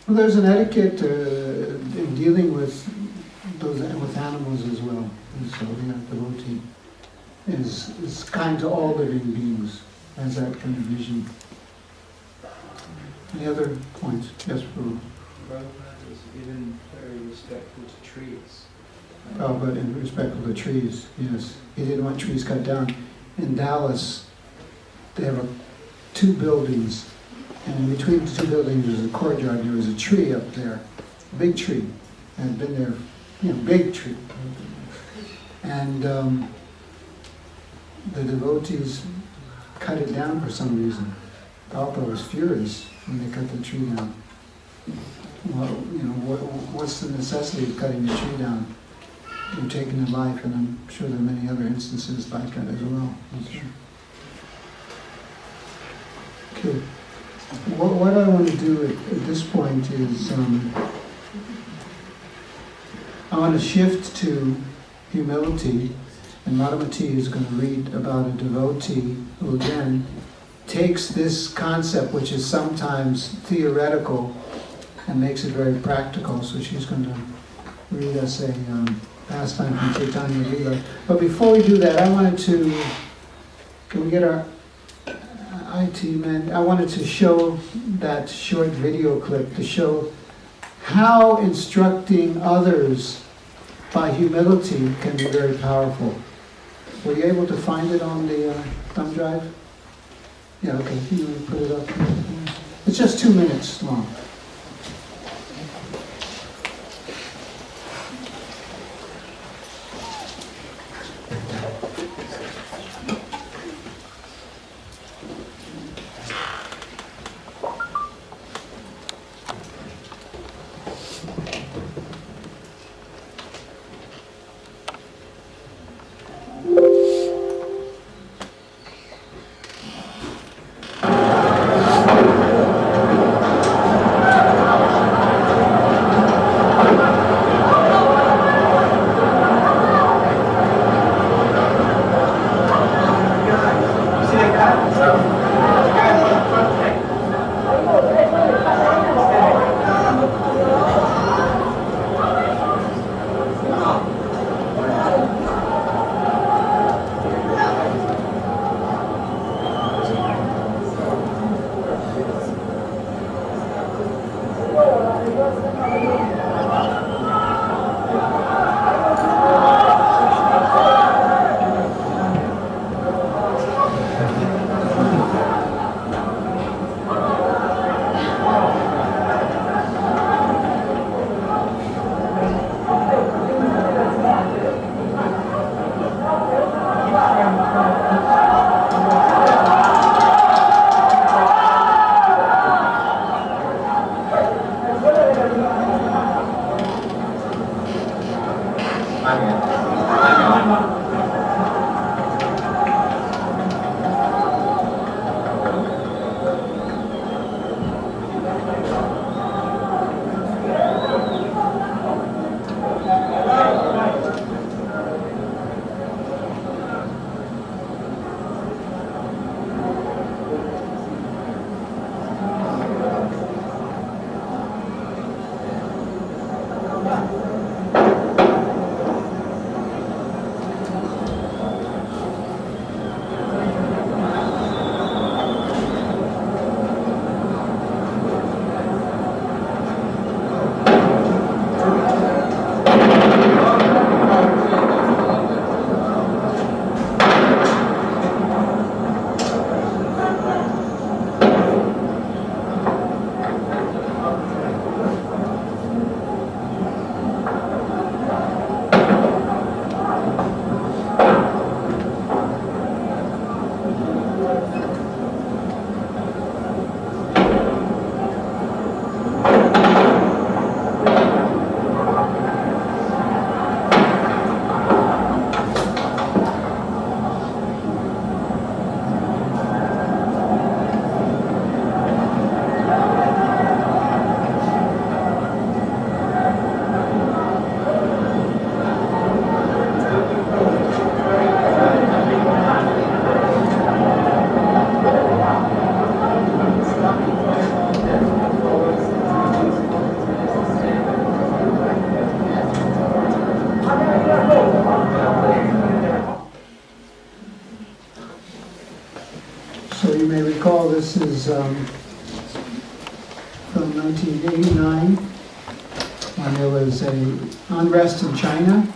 S1: Well, there's an etiquette in dealing with animals as well. And so the devotee is kind to all living beings, has that kind of vision. Any other points? Yes, Prabhu.
S10: Prabhupada was even very respectful to trees.
S1: Prabhupada in respect of the trees, yes. He didn't want trees cut down. In Dallas, they have 2 buildings, and in between the 2 buildings there's a courtyard. There was a tree up there, a big tree, and had been there, big tree. And the devotees cut it down for some reason. Prabhupada was furious when they cut the tree down. Well, what's the necessity of cutting the tree down? You're taking a life, and I'm sure there are many other instances like that as well. Okay. What I want to do at this point is I want to shift to humility, and Madhavamati is going to read about a devotee who again takes this concept, which is sometimes theoretical, and makes it very practical. So she's going to read us a pastime from Chaitanya Lila. But before we do that, I wanted to, can we get our IT man? I wanted to show that short video clip to show how instructing others by humility can be very powerful. Were you able to find it on the thumb drive? Yeah, okay. You want to put it up? It's just 2 minutes long. So you may recall this is from 1989, when there was a unrest in China,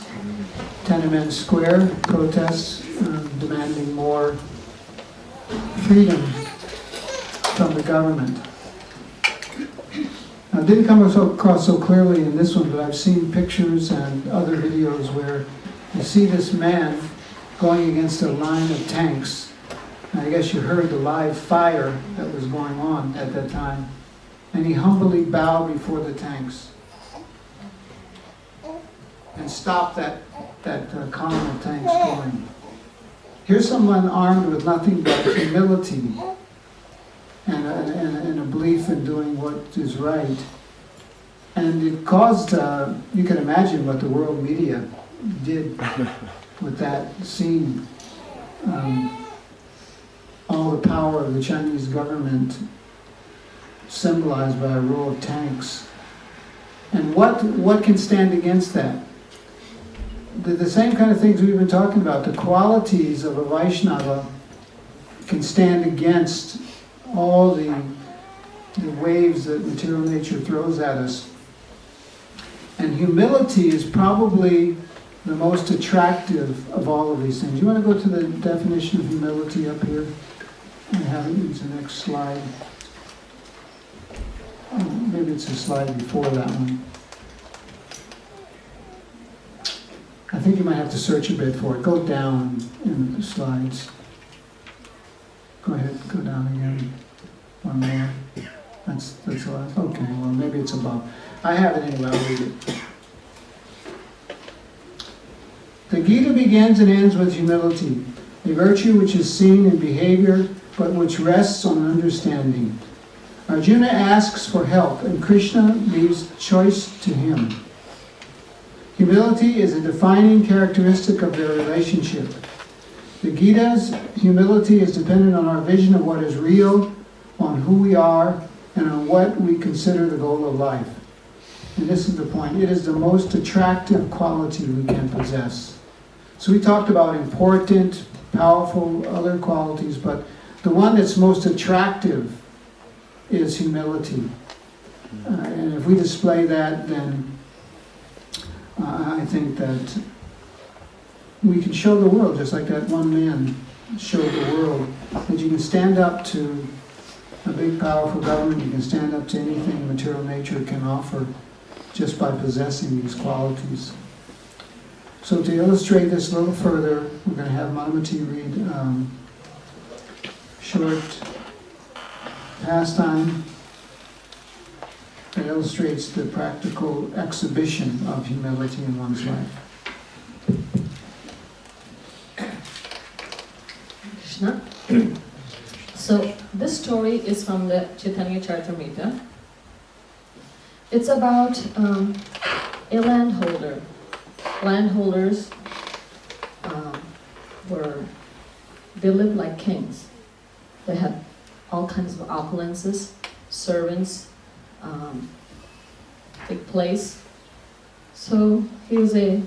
S1: Tiananmen Square protests demanding more freedom from the government. Now, it didn't come across so clearly in this one, but I've seen pictures and other videos where you see this man going against a line of tanks. I guess you heard the live fire that was going on at that time. And he humbly bowed before the tanks and stopped that column of tanks going. Here's someone armed with nothing but humility and a belief in doing what is right. And it caused, you can imagine what the world media did with that scene. All the power of the Chinese government symbolized by a row of tanks. And what can stand against that? The same kind of things we've been talking about. The qualities of a Vaishnava can stand against all the waves that material nature throws at us. And humility is probably the most attractive of all of these things. You want to go to the definition of humility up here? I have it, it's the next slide. Maybe it's a slide before that one. I think you might have to search a bit for it. Go down in the slides. Go ahead, go down again. One more. That's the last. Okay, well maybe it's above. I have it anyway, I'll read it. The Gita begins and ends with humility, a virtue which is seen in behavior but which rests on understanding. Arjuna asks for help and Krishna leaves choice to him. Humility is a defining characteristic of their relationship. The Gita's humility is dependent on our vision of what is real, on who we are, and on what we consider the goal of life. And this is the point. It is the most attractive quality we can possess. So we talked about important, powerful, other qualities, but the one that's most attractive is humility. And if we display that, then I think that we can show the world, just like that one man showed the world, that you can stand up to a big, powerful government, you can stand up to anything material nature can offer just by possessing these qualities. So to illustrate this a little further, we're going to have Madhumati read short pastime that illustrates the practical exhibition of humility in one's life.
S11: Krishna. So this story is from the Chaitanya Charitamrita. It's about a landholder. Landholders they lived like kings. They had all kinds of opulences, servants, big place. So he was a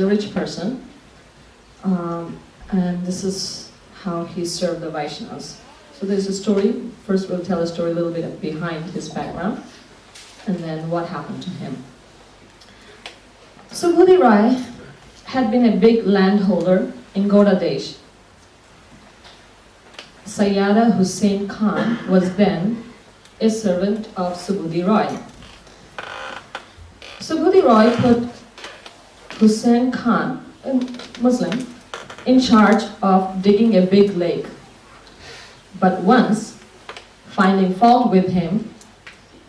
S11: rich person, and this is how he served the Vaishnavas. So there's a story. First we'll tell a story a little bit behind his background, and then what happened to him. Subhuti Rai had been a big landholder in Goda Desh. Sayyada Hussain Khan was then a servant of Subhuti Rai. Subhuti Rai put Hussain Khan, a Muslim, in charge of digging a big lake. But once, finding fault with him,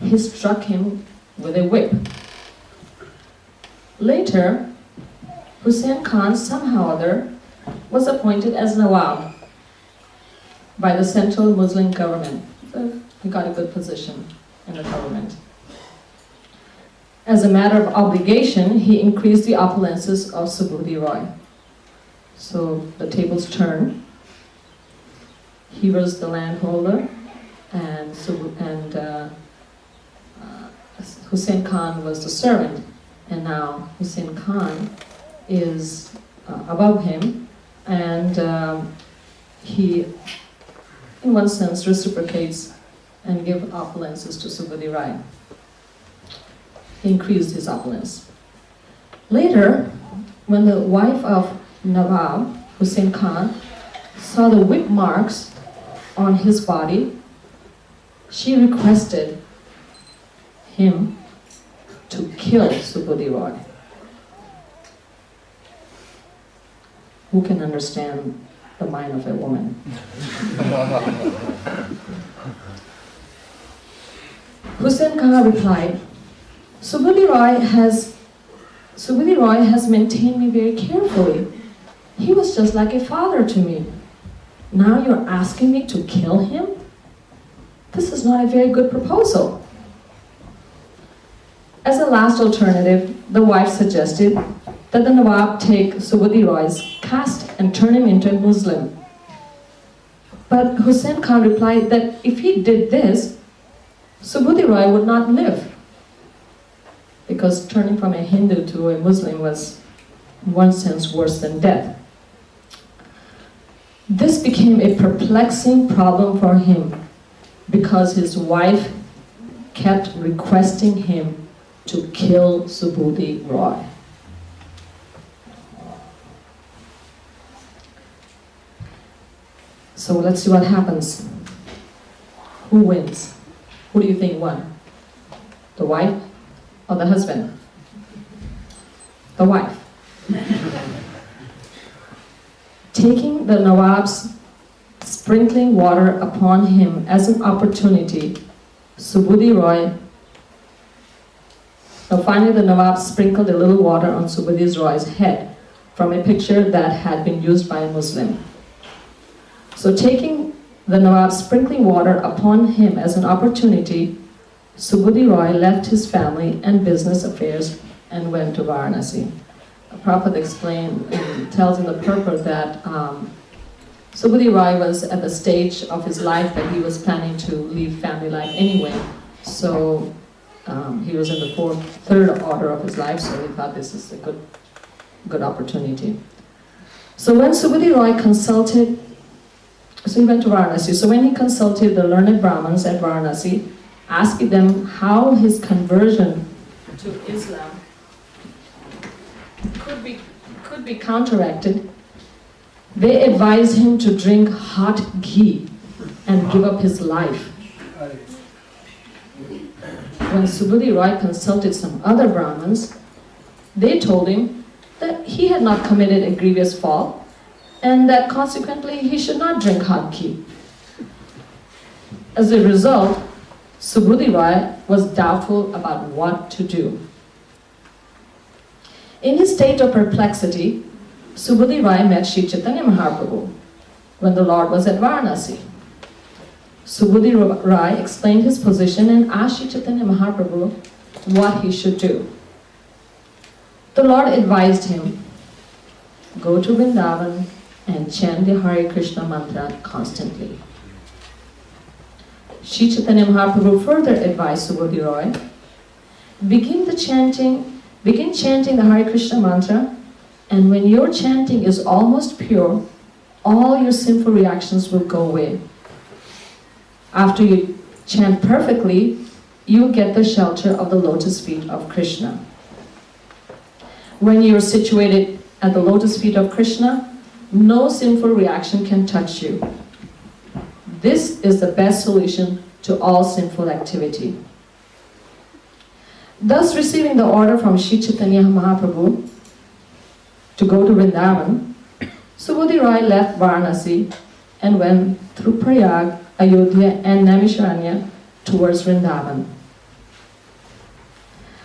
S11: he struck him with a whip. Later, Hussein Khan somehow or other was appointed as Nawab by the central Muslim government. So he got a good position in the government. As a matter of obligation, he increased the opulences of Subhuti Roy. So the tables turned. He was the landholder, and Hussein Khan was the servant. And now Hussein Khan is above him, and he, in one sense, reciprocates and gives opulences to Subhuti Roy. He increased his opulence. Later, when the wife of Nawab, Hussein Khan, saw the whip marks on his body, she requested him to kill Subhuti Roy. Who can understand the mind of a woman? Hussein Khan replied, Subhuti Roy has maintained me very carefully. He was just like a father to me. Now you're asking me to kill him? This is not a very good proposal. As a last alternative, the wife suggested that the Nawab take Subhuti Roy's caste and turn him into a Muslim. But Hussein Khan replied that if he did this, Subhuti Roy would not live, because turning from a Hindu to a Muslim was, in one sense, worse than death. This became a perplexing problem for him, because his wife kept requesting him to kill Subhuti Roy. So let's see what happens. Who wins? Who do you think won? The wife or the husband? The wife. Taking the Nawab's sprinkling water upon him as an opportunity, Subhuti Roy. Now finally the Nawab sprinkled a little water on Subhuti Roy's head from a picture that had been used by a Muslim. So taking the Nawab sprinkling water upon him as an opportunity, Subhuti Roy left his family and business affairs and went to Varanasi. Prabhupada tells in the purport that Subhuti Roy was at the stage of his life that he was planning to leave family life anyway. So he was in the third order of his life, so he thought this is a good opportunity. So when Subhuti Roy consulted, so he went to Varanasi. So when he consulted the learned Brahmins at Varanasi, asking them how his conversion to Islam could be counteracted, they advised him to drink hot ghee and give up his life. When Subhuti Roy consulted some other Brahmins, they told him that he had not committed a grievous fault and that consequently he should not drink hot ghee. As a result, Subhuti Roy was doubtful about what to do. In his state of perplexity, Subhuti Roy met Sri Chaitanya Mahaprabhu when the Lord was at Varanasi. Subhuti Roy explained his position and asked Sri Chaitanya Mahaprabhu what he should do. The Lord advised him, go to Vrindavan and chant the Hare Krishna mantra constantly. Sri Chaitanya Mahaprabhu further advised Subhuti Roy, begin chanting the Hare Krishna mantra, and when your chanting is almost pure, all your sinful reactions will go away. After you chant perfectly, you will get the shelter of the lotus feet of Krishna. When you are situated at the lotus feet of Krishna, no sinful reaction can touch you. This is the best solution to all sinful activity. Thus, receiving the order from Sri Chaitanya Mahaprabhu to go to Vrindavan, Subodhi Roy left Varanasi and went through Prayag, Ayodhya and Naimisharanya towards Vrindavan.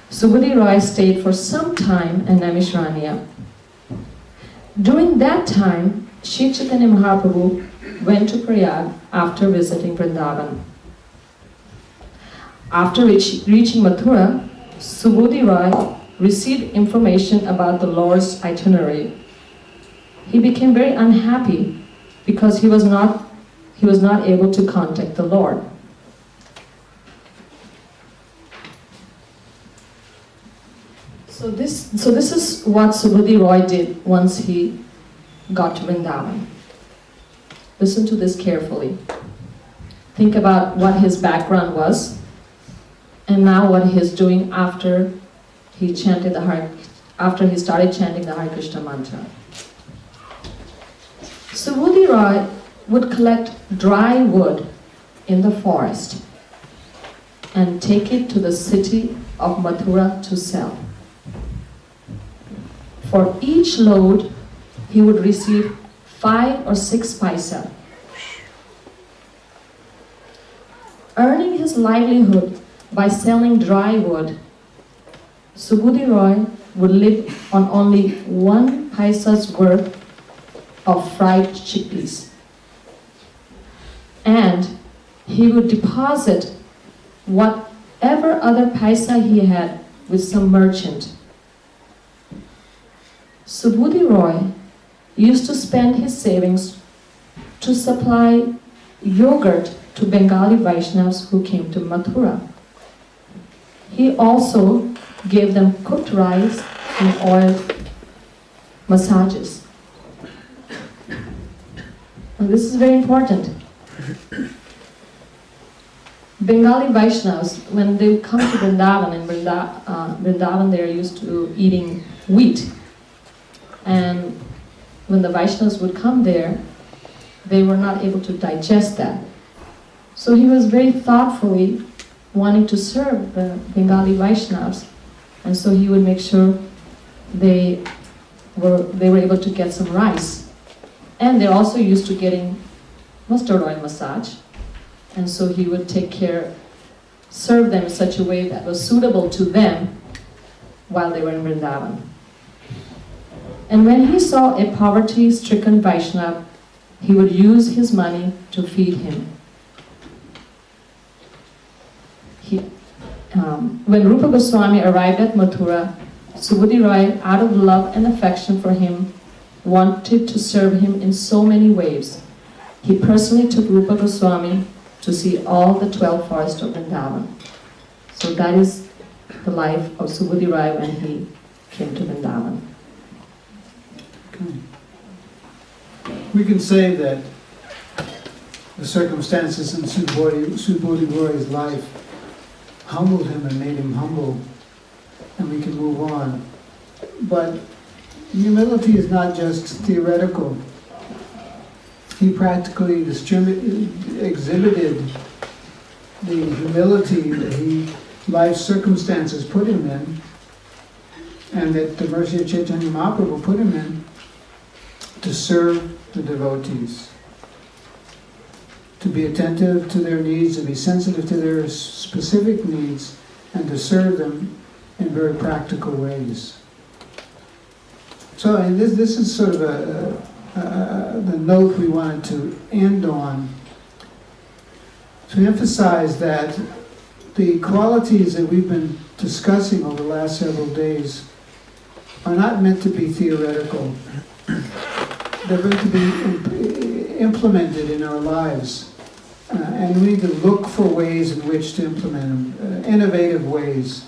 S11: Subodhi Roy stayed for some time in Naimisharanya. During that time, Sri Chaitanya Mahaprabhu went to Prayag after visiting Vrindavan. After reaching Mathura, Subodhi Roy received information about the Lord's itinerary. He became very unhappy because he was not able to contact the Lord. So this is what Subodhi Roy did once he got to Vrindavan. Listen to this carefully. Think about what his background was, and now what he is doing after he started chanting the Hare Krishna mantra. Subodhi Roy would collect dry wood in the forest and take it to the city of Mathura to sell. For each load, he would receive 5 or 6 paisa. Earning his livelihood by selling dry wood, Subodhi Roy would live on only 1 paisa's worth of fried chickpeas. And he would deposit whatever other paisa he had with some merchant. Subodhi Roy used to spend his savings to supply yogurt to Bengali Vaishnavas who came to Mathura. He also gave them cooked rice and oil massages. And this is very important. Bengali Vaishnavas, when they come to Vrindavan, in Vrindavan they are used to eating wheat. And when the Vaishnavas would come there, they were not able to digest that. So he was very thoughtfully wanting to serve the Bengali Vaishnavas, and so he would make sure they were able to get some rice. And they're also used to getting mustard oil massage, and so he would serve them in such a way that was suitable to them while they were in Vrindavan. And when he saw a poverty-stricken Vaishnava, he would use his money to feed him. When Rupa Goswami arrived at Mathura, Subodhi Roy, out of love and affection for him, wanted to serve him in so many ways. He personally took Rupa Goswami to see all the 12 forests of Vrindavan. So that is the life of Subodhi Roy when he came to Vrindavan.
S1: We can say that the circumstances in Subodhi Roy's life humbled him and made him humble, and we can move on. But humility is not just theoretical. He practically exhibited the humility that life's circumstances put him in, and that the mercy of Chaitanya Mahaprabhu put him in, to serve the devotees, to be attentive to their needs, to be sensitive to their specific needs, and to serve them in very practical ways. So, and this is sort of the note we wanted to end on, to emphasize that the qualities that we've been discussing over the last several days are not meant to be theoretical. They're going to be implemented in our lives. And we need to look for ways in which to implement them, innovative ways.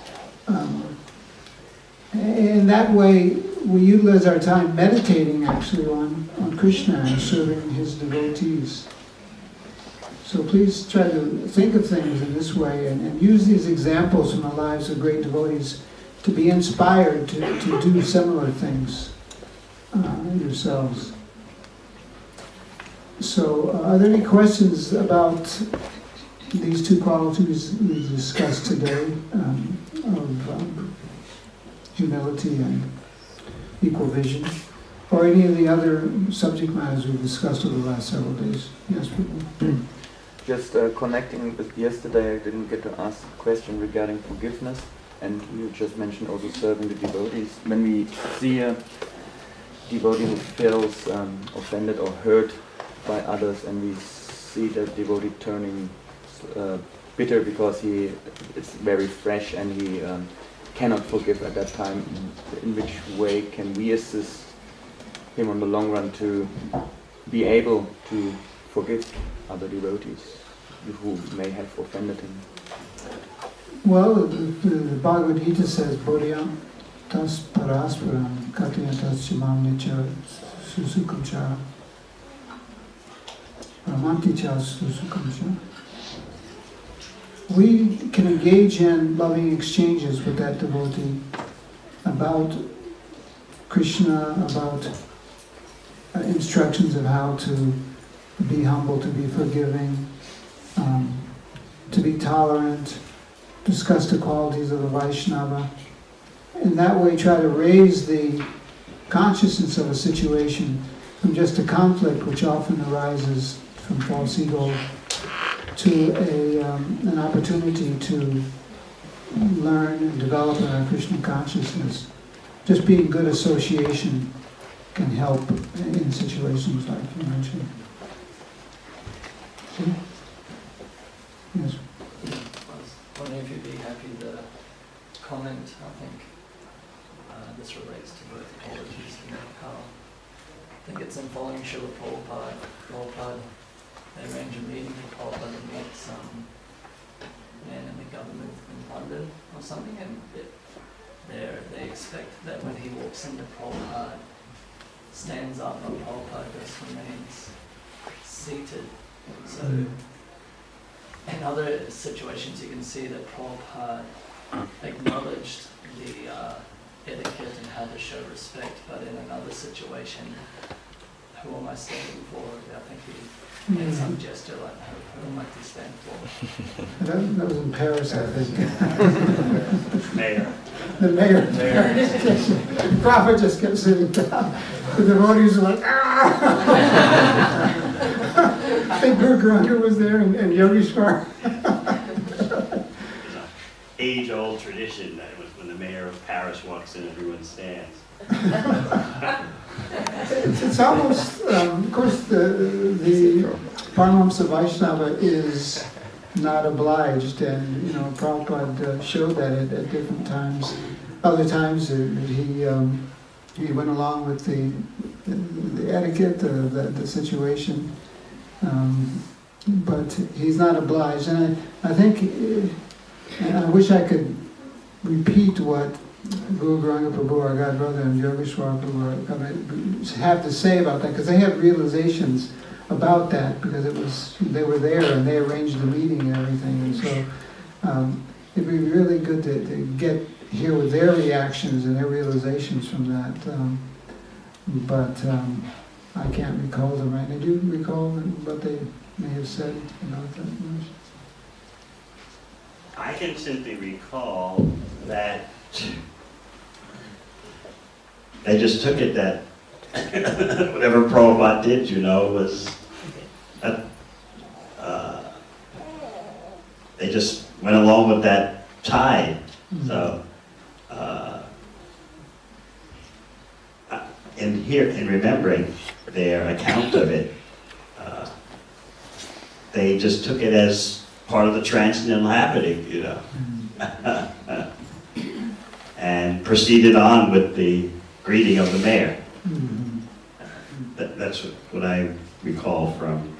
S1: In that way, we utilize our time meditating actually on Krishna and serving his devotees. So please try to think of things in this way and use these examples from the lives of great devotees to be inspired to do similar things yourselves. So, are there any questions about these two qualities we discussed today of humility and equal vision? or any of the other subject matters we've discussed over the last several days. Yes, people.
S8: Just connecting with yesterday, I didn't get to ask a question regarding forgiveness, and you just mentioned also serving the devotees. When we see a devotee who feels offended or hurt by others, and we see that devotee turning bitter because he is very fresh and he cannot forgive at that time, in which way can we assist him on the long run to be able to forgive other devotees who may have offended him?
S1: Well, the Bhagavad Gita says, Bodhyam tas parasparam katyatas chimam nicha susukam cha ramanti cha susukam cha. We can engage in loving exchanges with that devotee about Krishna, about instructions of how to be humble, to be forgiving, to be tolerant, discuss the qualities of the Vaishnava. In that way, try to raise the consciousness of a situation from just a conflict which often arises from false ego to an opportunity to learn and develop our Krishna consciousness. Just being good association can help in situations like you mentioned. See? Yes.
S3: I was wondering if you'd be happy to comment. I think this relates to both apologies and how I think it's in following Srila Prabhupada. They arrange a meeting for Prabhupada to meet some man in the government in London or something, and they expect that when he walks into Prabhupada, stands up, but Prabhupada just remains seated. So in other situations you can see that Prabhupada acknowledged the etiquette and how to show respect, but in another situation, who am I standing for? I think he made some gesture like, who am I to stand for?
S1: That was in Paris, I think.
S2: Mayor.
S1: The mayor. The prophet just kept sitting down. The devotees were like, ah! I think Guru Garanga was there and Yogeshwar.
S2: Age-old tradition that was when the mayor of Paris walks in, everyone stands.
S1: It's almost, of course, the Paramahamsa Vaishnava is not obliged, and Prabhupada showed that at different times. Other times he went along with the etiquette, the situation, but he's not obliged. And I think, and I wish I could repeat what Guru Garanga Prabhu, our God brother, and Yogeshwar Prabhu have to say about that, because they have realizations about that, because they were there and they arranged the meeting and everything, and so it'd be really good to hear with their reactions and their realizations from that. But I can't recall them right now. Do you recall what they may have said about that much?
S2: I can simply recall that they just took it that whatever Prabhupada did, was they just went along with that tide.
S1: Mm-hmm.
S2: So, in remembering their account of it, they just took it as part of the transcendental happening, and proceeded on with the greeting of the mayor.
S1: Mm-hmm.
S2: That's what I recall from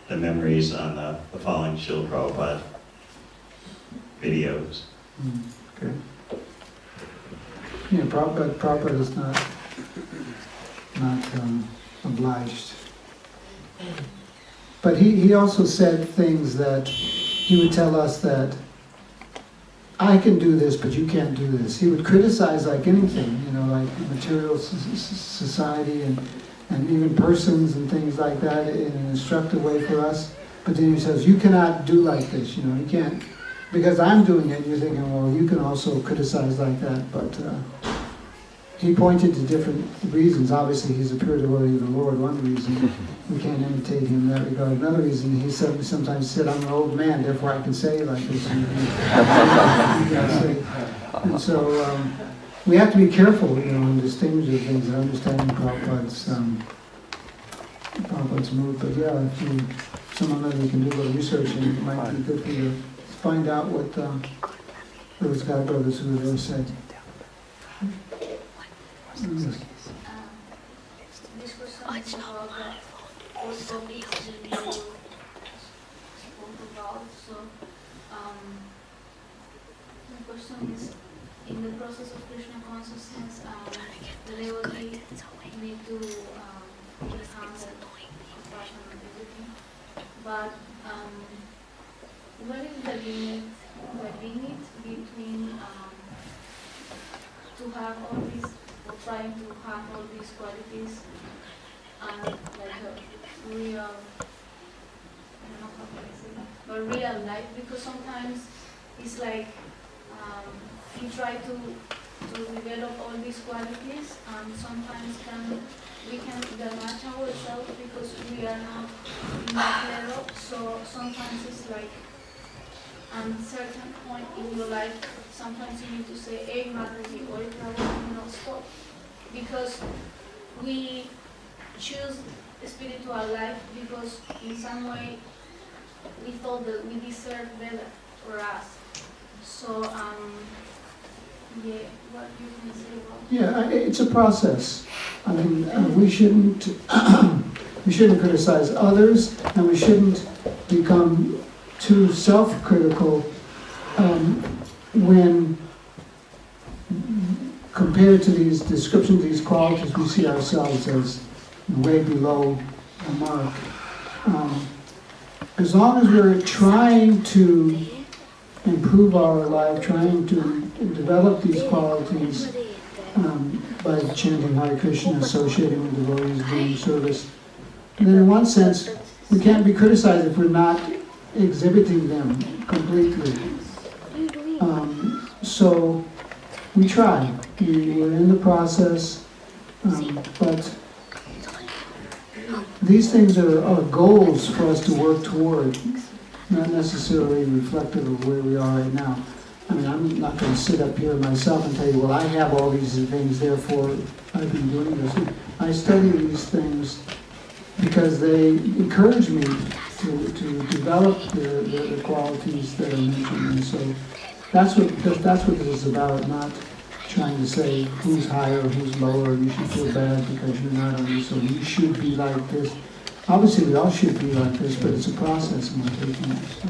S2: the memories on the following Srila Prabhupada videos.
S1: Okay. Yeah, Prabhupada is not obliged. But he also said things that he would tell us that I can do this, but you can't do this. He would criticize like anything, like material society and even persons and things like that in an instructive way for us. But then he says, you cannot do like this, you can't, because I'm doing it, and you're thinking, well, you can also criticize like that, but he pointed to different reasons. Obviously, he's a pure devotee of the Lord. One reason we can't imitate him in that regard. Another reason, he said, sometimes said, "I'm an old man, therefore I can say like this." And so we have to be careful, and distinguish the things and understanding Prabhupada's mood. But yeah, if someone maybe can do a little research, and it might be good for you to find out what those God brothers who were there said.
S9: This question is about what topics you spoke about. So, the question is, in the process of Krishna consciousness, the devotee need to be humble, compassion and everything. But what is the limit between to have all these, or trying to have all these qualities and like a real, I don't know how to say that, but real life, because sometimes it's like we try to develop all these qualities, and sometimes we can damage ourselves because we are not in that level. So sometimes it's like at a certain point in your life, sometimes you need to say, "Hey, Mataji, or stop," because we choose spiritual life because in some way we thought that we deserve better for us. So, yeah, what you can say about that?
S1: Yeah, it's a process. I mean, we shouldn't criticize others, and we shouldn't become too self-critical when compared to these descriptions, these qualities, we see ourselves as way below the mark. As long as we're trying to improve our life, trying to develop these qualities by chanting Hare Krishna, associating with devotees, doing service, and then in one sense, we can't be criticized if we're not exhibiting them completely. So we try. We're in the process, but these things are goals for us to work toward, not necessarily reflective of where we are right now. I mean, I'm not going to sit up here myself and tell you, well, I have all these things, therefore I've been doing this. I study these things because they encourage me to develop the qualities that are mentioned. And so that's what this is about, not trying to say who's higher or who's lower, you should feel bad because you're not on this, or you should be like this. Obviously, we all should be like this, but it's a process and we're taking it. So,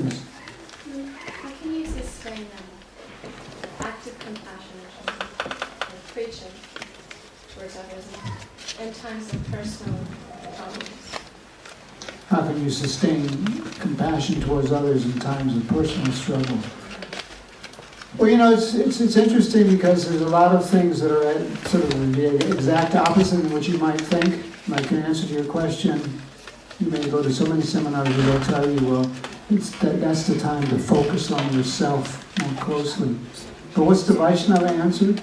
S1: yes.
S12: How can you sustain active compassion and preaching towards others in times of personal problems?
S1: How can you sustain compassion towards others in times of personal struggle? Well, it's interesting because there's a lot of things that are sort of the exact opposite of what you might think. Like in answer to your question, you may go to so many seminars where they'll tell you, well, that's the time to focus on yourself more closely. But what's the Vaishnava answer?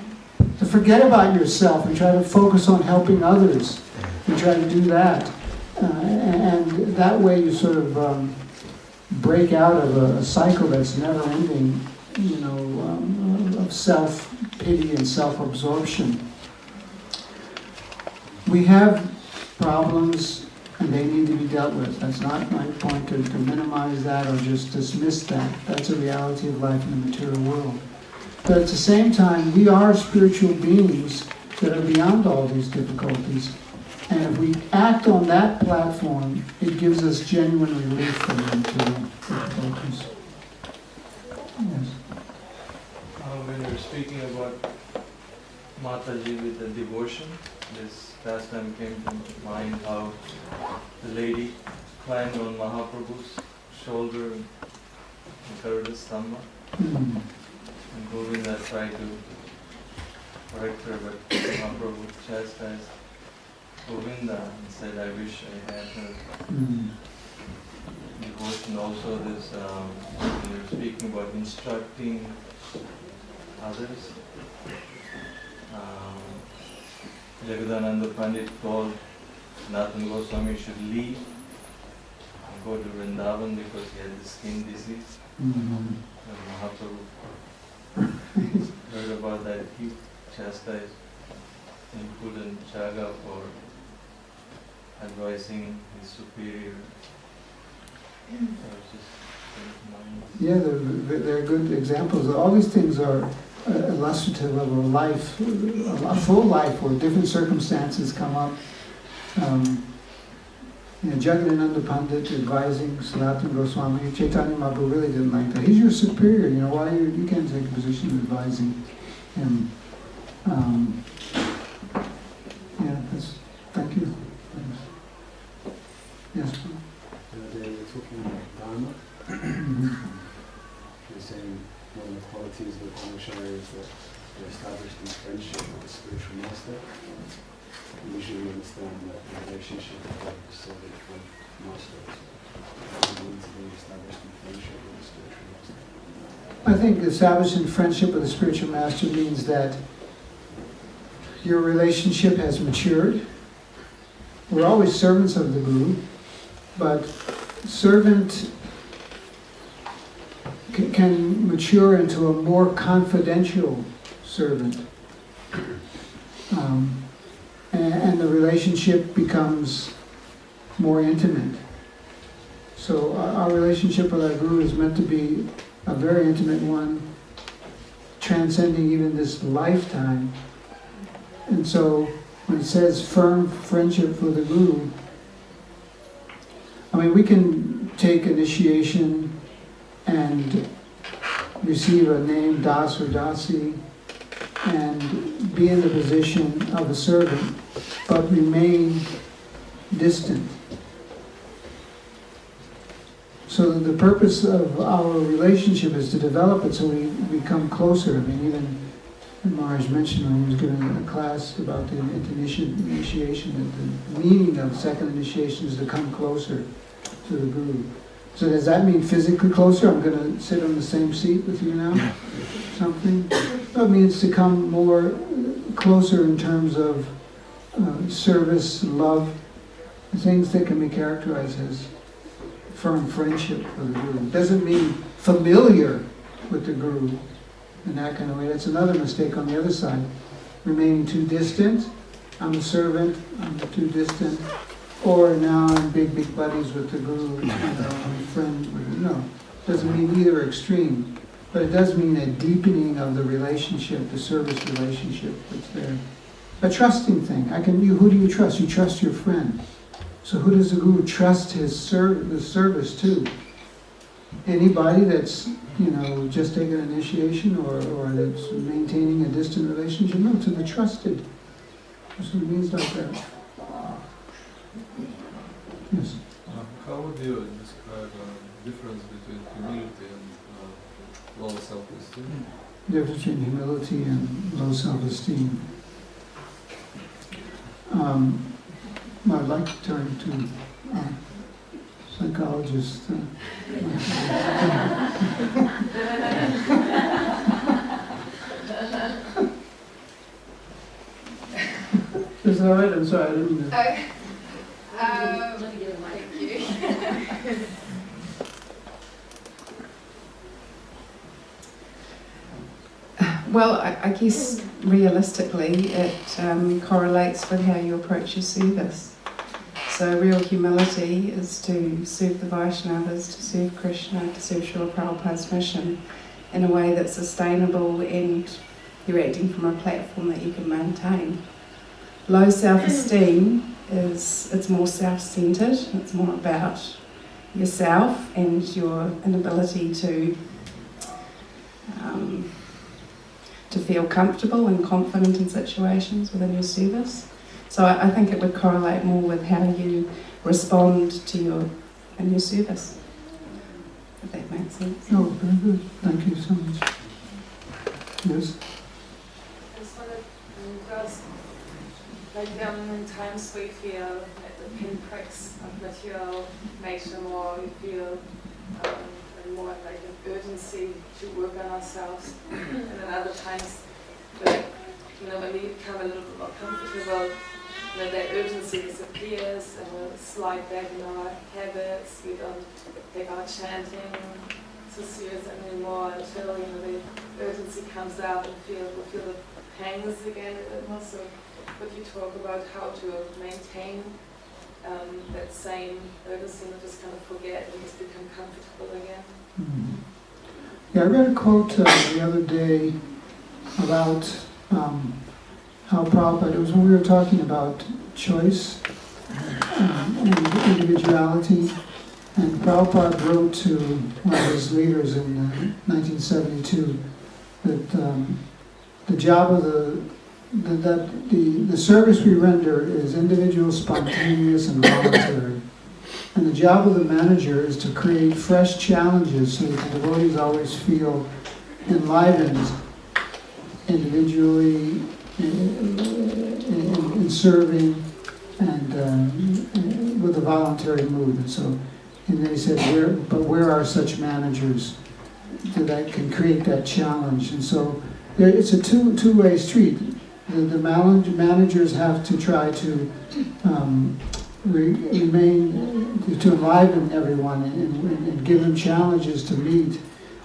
S1: To forget about yourself and try to focus on helping others and try to do that. And that way you sort of break out of a cycle that's never ending, of self-pity and self-absorption. We have problems and they need to be dealt with. That's not my point to minimize that or just dismiss that. That's a reality of life in the material world. But at the same time, we are spiritual beings that are beyond all these difficulties. And if we act on that platform, it gives us genuine relief from the material difficulties. Yes.
S10: When you're speaking about Mataji with the devotion, this last time came to mind how the lady climbed on Mahaprabhu's shoulder and carried the stomach.
S1: Mm.
S10: And Govinda tried to correct her, but Mahaprabhu chastised Govinda and said, "I wish I had her."
S1: Mm.
S10: Devotion also this, when you're speaking about instructing others, Jagadananda Pandit told Nathan Goswami should leave and go to Vrindavan because he had the skin disease.
S1: Mhm.
S10: And Mahaprabhu heard about that. He chastised and put in Chaga for advising his superior. So it's just
S1: Yeah, they're good examples. All these things are illustrative of a life, a full life where different circumstances come up. Jagadananda Pandit advising Sanatana Goswami, Chaitanya Mahaprabhu really didn't like that. He's your superior, why you can't take a position of advising him. Thank you. Thanks. Yes.
S13: The other day we were talking about Dharma. He was saying one of the qualities of the brahmachari is that they're established in friendship with the spiritual master. We usually understand that the relationship is solid with masters. It means to be established in friendship with the spiritual master.
S1: I think established in friendship with the spiritual master means that your relationship has matured. We're always servants of the Guru, but servant can mature into a more confidential servant. And the relationship becomes more intimate. So our relationship with our Guru is meant to be a very intimate one, transcending even this lifetime. And so when it says firm friendship with the Guru, we can take initiation and receive a name, Das or Dasi, and be in the position of a servant, but remain distant. So the purpose of our relationship is to develop it so we become closer. Even Maharaj mentioned when he was giving a class about the initiation, that the meaning of second initiation is to come closer to the Guru. So does that mean physically closer? I'm going to sit on the same seat with you now? Something? That means to come more closer in terms of service, love, things that can be characterized as firm friendship with the Guru. It doesn't mean familiar with the Guru in that kind of way. That's another mistake on the other side. Remaining too distant. I'm a servant, I'm too distant. Or now I'm big buddies with the Guru, I'm a friend with him. No, it doesn't mean either extreme. But it does mean a deepening of the relationship, the service relationship that's there. A trusting thing. Who do you trust? You trust your friend. So who does the Guru trust the service to? Anybody that's, just taken initiation or that's maintaining a distant relationship? No, to the trusted. That's what it means like that. Yes.
S10: How would you describe the difference between humility and low self-esteem?
S1: The difference between humility and low self-esteem. I'd like to turn to psychologist. Is that all right? I'm sorry, I didn't.
S12: Thank you.
S14: Well, I guess realistically it correlates with how you approach your service. So real humility is to serve the Vaishnavas, to serve Krishna, to serve Srila Prabhupada's mission in a way that's sustainable and you're acting from a platform that you can maintain. Low self-esteem it's more self-centered, it's more about yourself and your inability to feel comfortable and confident in situations within your service. So I think it would correlate more with how you respond to your service, if that makes sense.
S1: Oh, very good. Thank you so much. Yes?
S15: Because there are many times we feel at the pinpricks of material nature more, we feel more like an urgency to work on ourselves. And then other times when we become a little bit more comfortable, the urgency disappears and we'll slide back in our habits. We don't take our chanting so serious anymore until the urgency comes out and we feel the pangs again a bit more. So would you talk about how to maintain that same urgency, not just kind of forget and just become comfortable again?
S1: Mm-hmm. Yeah, I read a quote the other day about how Prabhupada, it was when we were talking about choice and individuality, and Prabhupada wrote to one of his leaders in 1972 that the job of the service we render is individual, spontaneous, and voluntary. And the job of the manager is to create fresh challenges so that the devotees always feel enlivened individually in serving and with a voluntary mood. And then he said, where are such managers that can create that challenge? And so it's a two-way street. The managers have to try to remain, to enliven everyone and give them challenges to meet.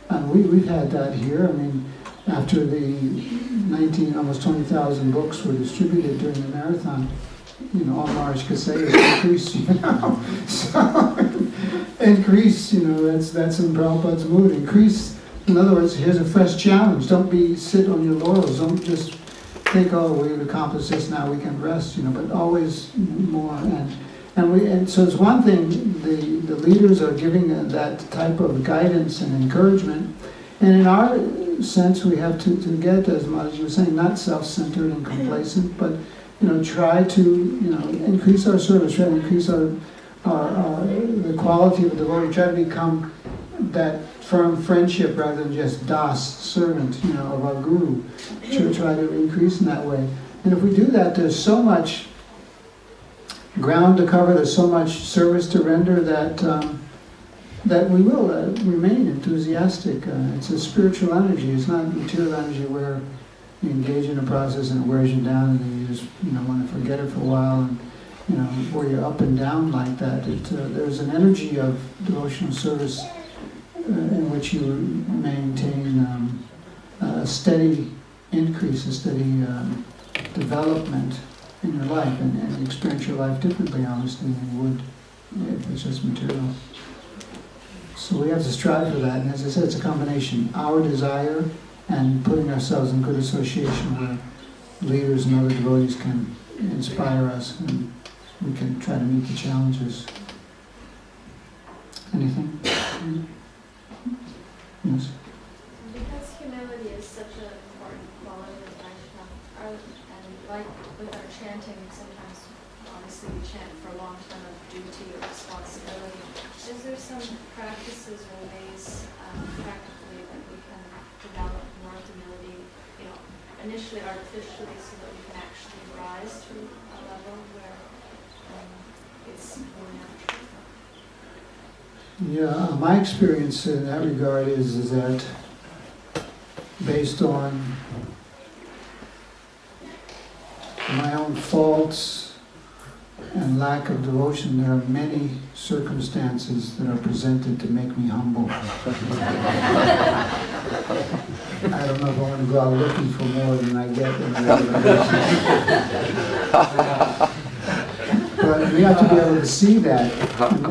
S1: And we've had that here. I mean, after the almost 20,000 books were distributed during the marathon, all Maharaj could say is increase, So, increase, that's in Prabhupada's mood. Increase, in other words, here's a fresh challenge. Don't sit on your laurels. Don't just think, oh, we've accomplished this, now we can rest, but always more. And so it's one thing, the leaders are giving that type of guidance and encouragement. And in our sense, we have to get, as Maharaj was saying, not self-centered and complacent, but try to increase our service, try to increase the quality of the devotee, try to become that firm friendship rather than just das, servant, of our guru. Try to increase in that way. And if we do that, there's so much ground to cover, there's so much service to render that we will remain enthusiastic. It's a spiritual energy. It's not material energy where you engage in a process and it wears you down and then you just want to forget it for a while and where you're up and down like that. There's an energy of devotional service in which you maintain a steady increase, a steady development in your life and experience your life differently, honestly, than you would if it's just material. So we have to strive for that, and as I said, it's a combination. Our desire and putting ourselves in good association where leaders and other devotees can inspire us and we can try to meet the challenges. Anything? Yes?
S9: Because humility is such an important quality of Vaishnava, and like with our chanting, sometimes obviously we chant for a long time of duty or responsibility. Is there some practices or ways practically that we can develop more humility, initially artificially, so that we can actually rise to a level where it's more natural?
S1: Yeah, my experience in that regard is that based on my own faults and lack of devotion, there are many circumstances that are presented to make me humble. I don't know if I want to go out looking for more than I get in But we have to be able to see that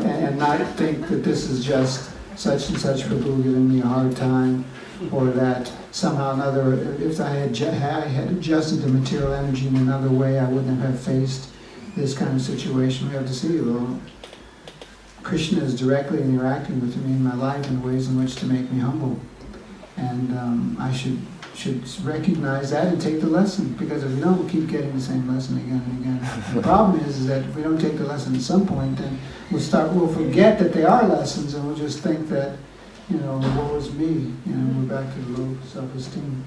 S1: and not think that this is just such and such Prabhu giving me a hard time, or that somehow another, if I had adjusted the material energy in another way, I wouldn't have faced this kind of situation. We have to see, well, Krishna is directly interacting with me in my life in ways in which to make me humble. And I should recognize that and take the lesson, because if we don't, we'll keep getting the same lesson again and again. The problem is that if we don't take the lesson at some point, then we'll forget that they are lessons, and we'll just think that, woe is me, we're back to the low self-esteem.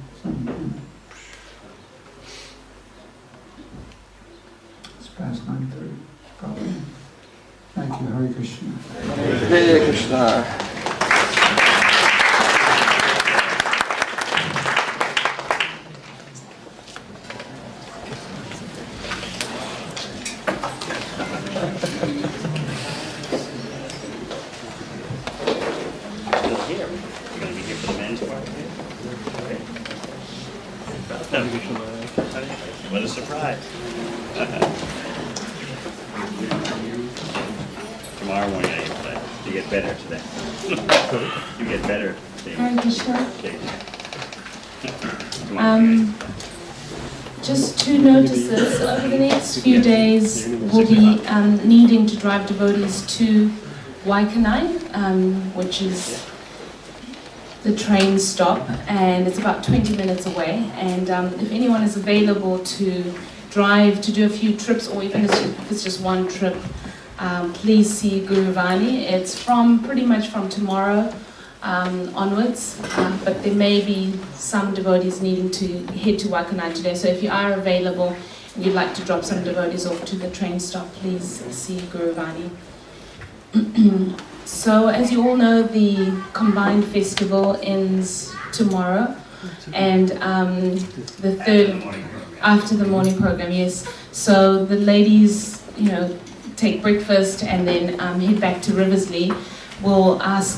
S1: It's past 9:30, probably. Thank you, Hare Krishna.
S8: Hare Krishna.
S2: tomorrow morning, you get better today. You get better.
S11: Hare Krishna.
S2: Okay. Come on,
S11: Just two notices. Over the next few days, we'll be needing to drive devotees to Waikanai, which is the train stop, and it's about 20 minutes away. And if anyone is available to drive, to do a few trips, or even if it's just one trip, please see Guru Vani. It's pretty much from tomorrow onwards, but there may be some devotees needing to head to Waikanai today. So if you are available and you'd like to drop some devotees off to the train stop, please see Guru Vani. So as you all know, the combined festival ends tomorrow, and the third, after the morning program, yes. So the ladies, take breakfast and then head back to Riversley. We'll ask